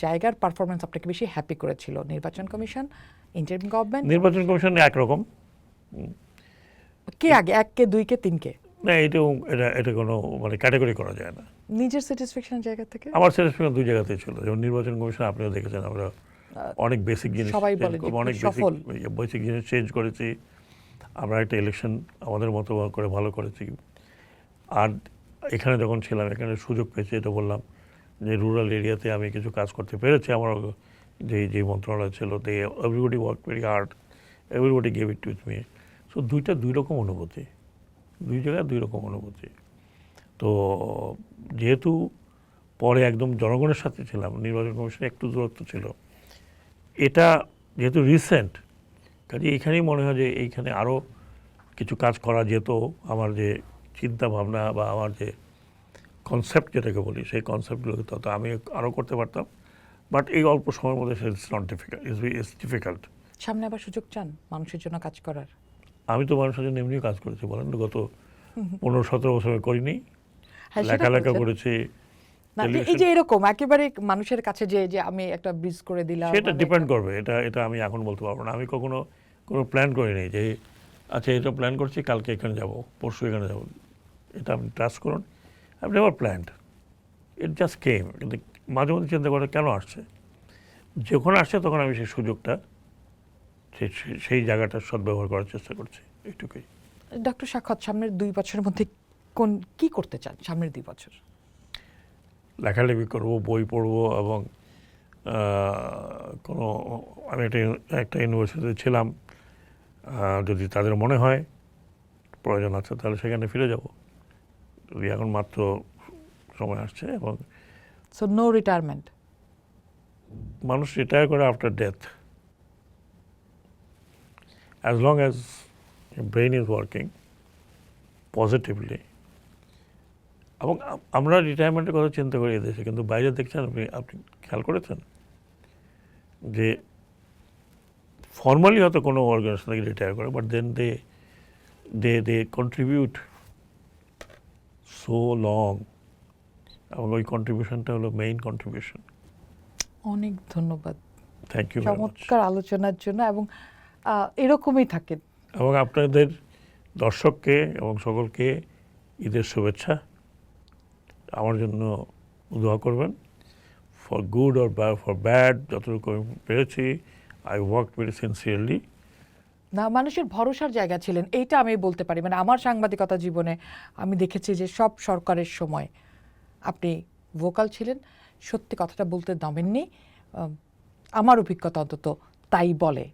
জায়গার পারফরমেন্স আপনাকে বেশি হ্যাপি করেছিল? নির্বাচন কমিশন, ইন্টারিম গভর্নমেন্ট? নির্বাচন কমিশন একরকম। কে আগে, 1 কে 2 কে 3 কে? না, এটা কোনো মানে ক্যাটাগরি করা যায় না। নিজের স্যাটিসফ্যাকশন জায়গা থেকে? আমার স্যাটিসফ্যাকশন দুই জায়গাতেই ছিল। যেমন নির্বাচন কমিশন আপনিও দেখেছেন, আমরা অনেক বেসিক জিনিস সবাই change বলে যে অনেক সফল। বেসিক জিনিস চেঞ্জ করেছি। আমরা একটা ইলেকশন আমাদের মতো করে ভালো করেছি। আর এখানে যখন ছিলাম, এখানে সুযোগ পেয়েছি, এটা বললাম যে রুরাল এরিয়াতে আমি কিছু কাজ করতে পেরেছি। আমার যে মন্ত্রণালয় ছিল, they everybody work very hard, everybody gave it with me. So দুইটা দুই রকম অনুভূতি, দুই জায়গায় দুই রকম অনুভূতি। তো যেহেতু পরে একদম জনগণের সাথে ছিলাম, নির্বাচন কমিশনে একটু দূরত্ব ছিল, এটা যেহেতু রিসেন্ট, কাজে এখানেই মনে হয় যে এইখানে আরও কিছু কাজ করা যেত। আমার যে চিন্তা ভাবনা বা আমার যে কনসেপ্ট যেটাকে বলি, সেই কনসেপ্টগুলোকে তত আমি আরও করতে পারতাম। বাট এই অল্প সময়ের মধ্যে it's not difficult, it's difficult. সামনে আবার সুযোগ চান মানুষের জন্য কাজ করার? আমি তো মানুষের জন্য এমনিও কাজ করেছি, বলেন, গত 15-17 বছরে করিনি। হ্যাঁ, সেটা লেখালেখা বলছেন। করেছি। না, এই যে এরকম একেবারে মানুষের কাছে যে যে আমি একটা ব্রিজ করে দিলাম, সেটা আমি ডিপেন্ড করবে, এটা আমি এখন বলতে পারবো না। আমি কখনো কোনো প্ল্যান করিনি যে আচ্ছা এটা প্ল্যান করছি, কালকে এখানে যাব, পরশু এখানে যাব। এটা আপনি ট্রাস্ট করুন, I never planned, it just came. কিন্তু মাঝে মধ্যে চিন্তা করে কেন আসছে, যখন আসছে তখন আমি সেই সুযোগটা, সেই জায়গাটার সদ্ব্যবহার করার চেষ্টা করছি, এইটুকুই। ডক্টর সাখাওয়াত, সামনের 2 বছরের মধ্যে কি করতে চান সামনের 2 বছর? লেখালেখি করবো, বই পড়বো, এবং কোনো আমি একটা ইউনিভার্সিটিতে ছিলাম, যদি তাদের মনে হয় প্রয়োজন আছে তাহলে সেখানে ফিরে যাব। যদি এখন মাত্র সময় আসছে, এবং সো নো রিটায়ারমেন্ট? মানুষ রিটায়ার করে after death, as long as brain is working positively. এবং আমরা রিটায়ারমেন্টের কথা চিন্তা করি এদেশে, কিন্তু বাইরে দেখছেন আপনি খেয়াল করেছেন যে ফর্মালি হয়তো কোনো অর্গানাইজেশন থেকে রিটায়ার করে, but then they contribute so long, এবং ওই কন্ট্রিবিউশনটা হলো মেইন কন্ট্রিবিউশন। অনেক ধন্যবাদ থ্যাংক ইউ। চমৎকার আলোচনার জন্য, এবং এরকমই থাকেন। এবং আপনাদের দর্শককে এবং সকলকে ঈদের শুভেচ্ছা। আমার জন্য দোয়া করবেন, for good or for bad, যতটুকু আমি পেরেছি। আই ওয়ার্ক ভেরি সিনসিয়ারলি, না, মানুষের ভরসার জায়গা ছিলেন, এইটা আমি বলতে পারি। মানে আমার সাংবাদিকতা জীবনে আমি দেখেছি যে সব সরকারের সময় আপনি ভোকাল ছিলেন, সত্যি কথাটা বলতে দমেননি। আমার অভিজ্ঞতা অন্তত তাই বলে।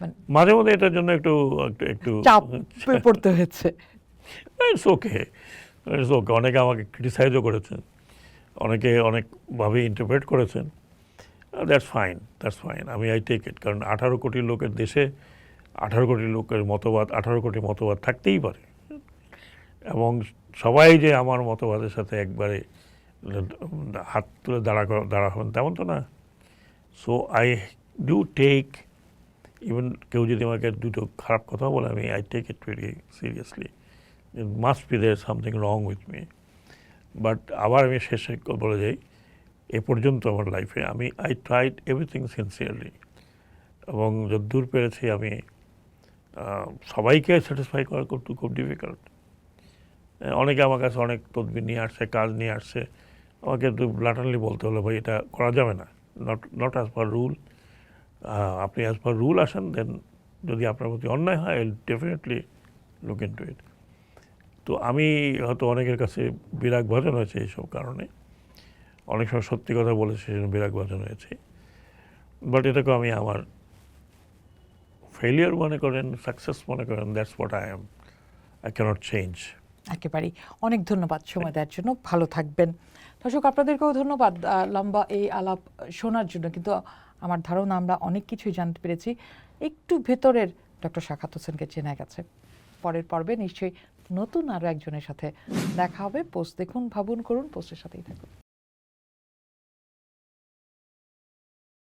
মানে মাঝে মধ্যে এটার জন্য একটু একটু একটু চাপ পড়তে হয়েছে। It's okay, it's okay. অনেকে আমাকে ক্রিটিসাইজও করেছেন, অনেকে অনেকভাবে ইন্টারপ্রেট করেছেন। That's fine, that's fine. আমি আই টেক ইট। কারণ 18 কোটি লোকের দেশে 18 কোটি লোকের মতবাদ, 18 কোটি মতবাদ থাকতেই পারে, এবং সবাই যে আমার মতবাদের সাথে একবারে হাত তুলে দাঁড়া হবেন তেমন তো না। So I do take, even কেউ যদি আমাকে দুটো খারাপ কথা বলে, I take it very seriously. Must be there something wrong with me. But আবার আমি শেষে বলে যাই, এ পর্যন্ত আমার লাইফে আই ট্রাইড এভরিথিং সিনসিয়ারলি, এবং যতদূর পেরেছি আমি সবাইকে স্যাটিসফাই করা খুব ডিফিকাল্ট। অনেকে আমার কাছে অনেক তদবির নিয়ে আসছে, কাজ নিয়ে আসছে, আমাকে একটু ব্লাটারলি বলতে হলো, ভাই এটা করা যাবে না, নট অ্যাজ পার রুল। আপনি অ্যাজ পার রুল আসেন, দেন যদি আপনার প্রতি অন্যায় হয়, I will definitely look into ইট। তো আমি হয়তো অনেকের কাছে বিরাগ ভাজন হয়েছে এইসব কারণে, অনেক সময় সত্যি কথা বলেছে, সেজন্য বিরাগ ভাজন হয়েছে। বাট এটাকে আমি আমার ফেলিয়ার মনে করেন, সাকসেস মনে করেন, that's what I am. I can't change. একেবারেই। অনেক ধন্যবাদ সময় দেওয়ার জন্য, ভালো থাকবেন। দর্শক আপনাদেরকেও ধন্যবাদ লম্বা এই আলাপ শোনার জন্য। কিন্তু আমার ধারণা আমরা অনেক কিছুই জানতে পেরেছি, একটু ভেতরের ডক্টর সাখাওয়াত হোসেনকে চেনা গেছে। পরের পর্বে নিশ্চয়ই নতুন আরও একজনের সাথে দেখা হবে। পোস্ট দেখুন, ভাবুন, করুন, পোস্টের সাথেই থাকুন।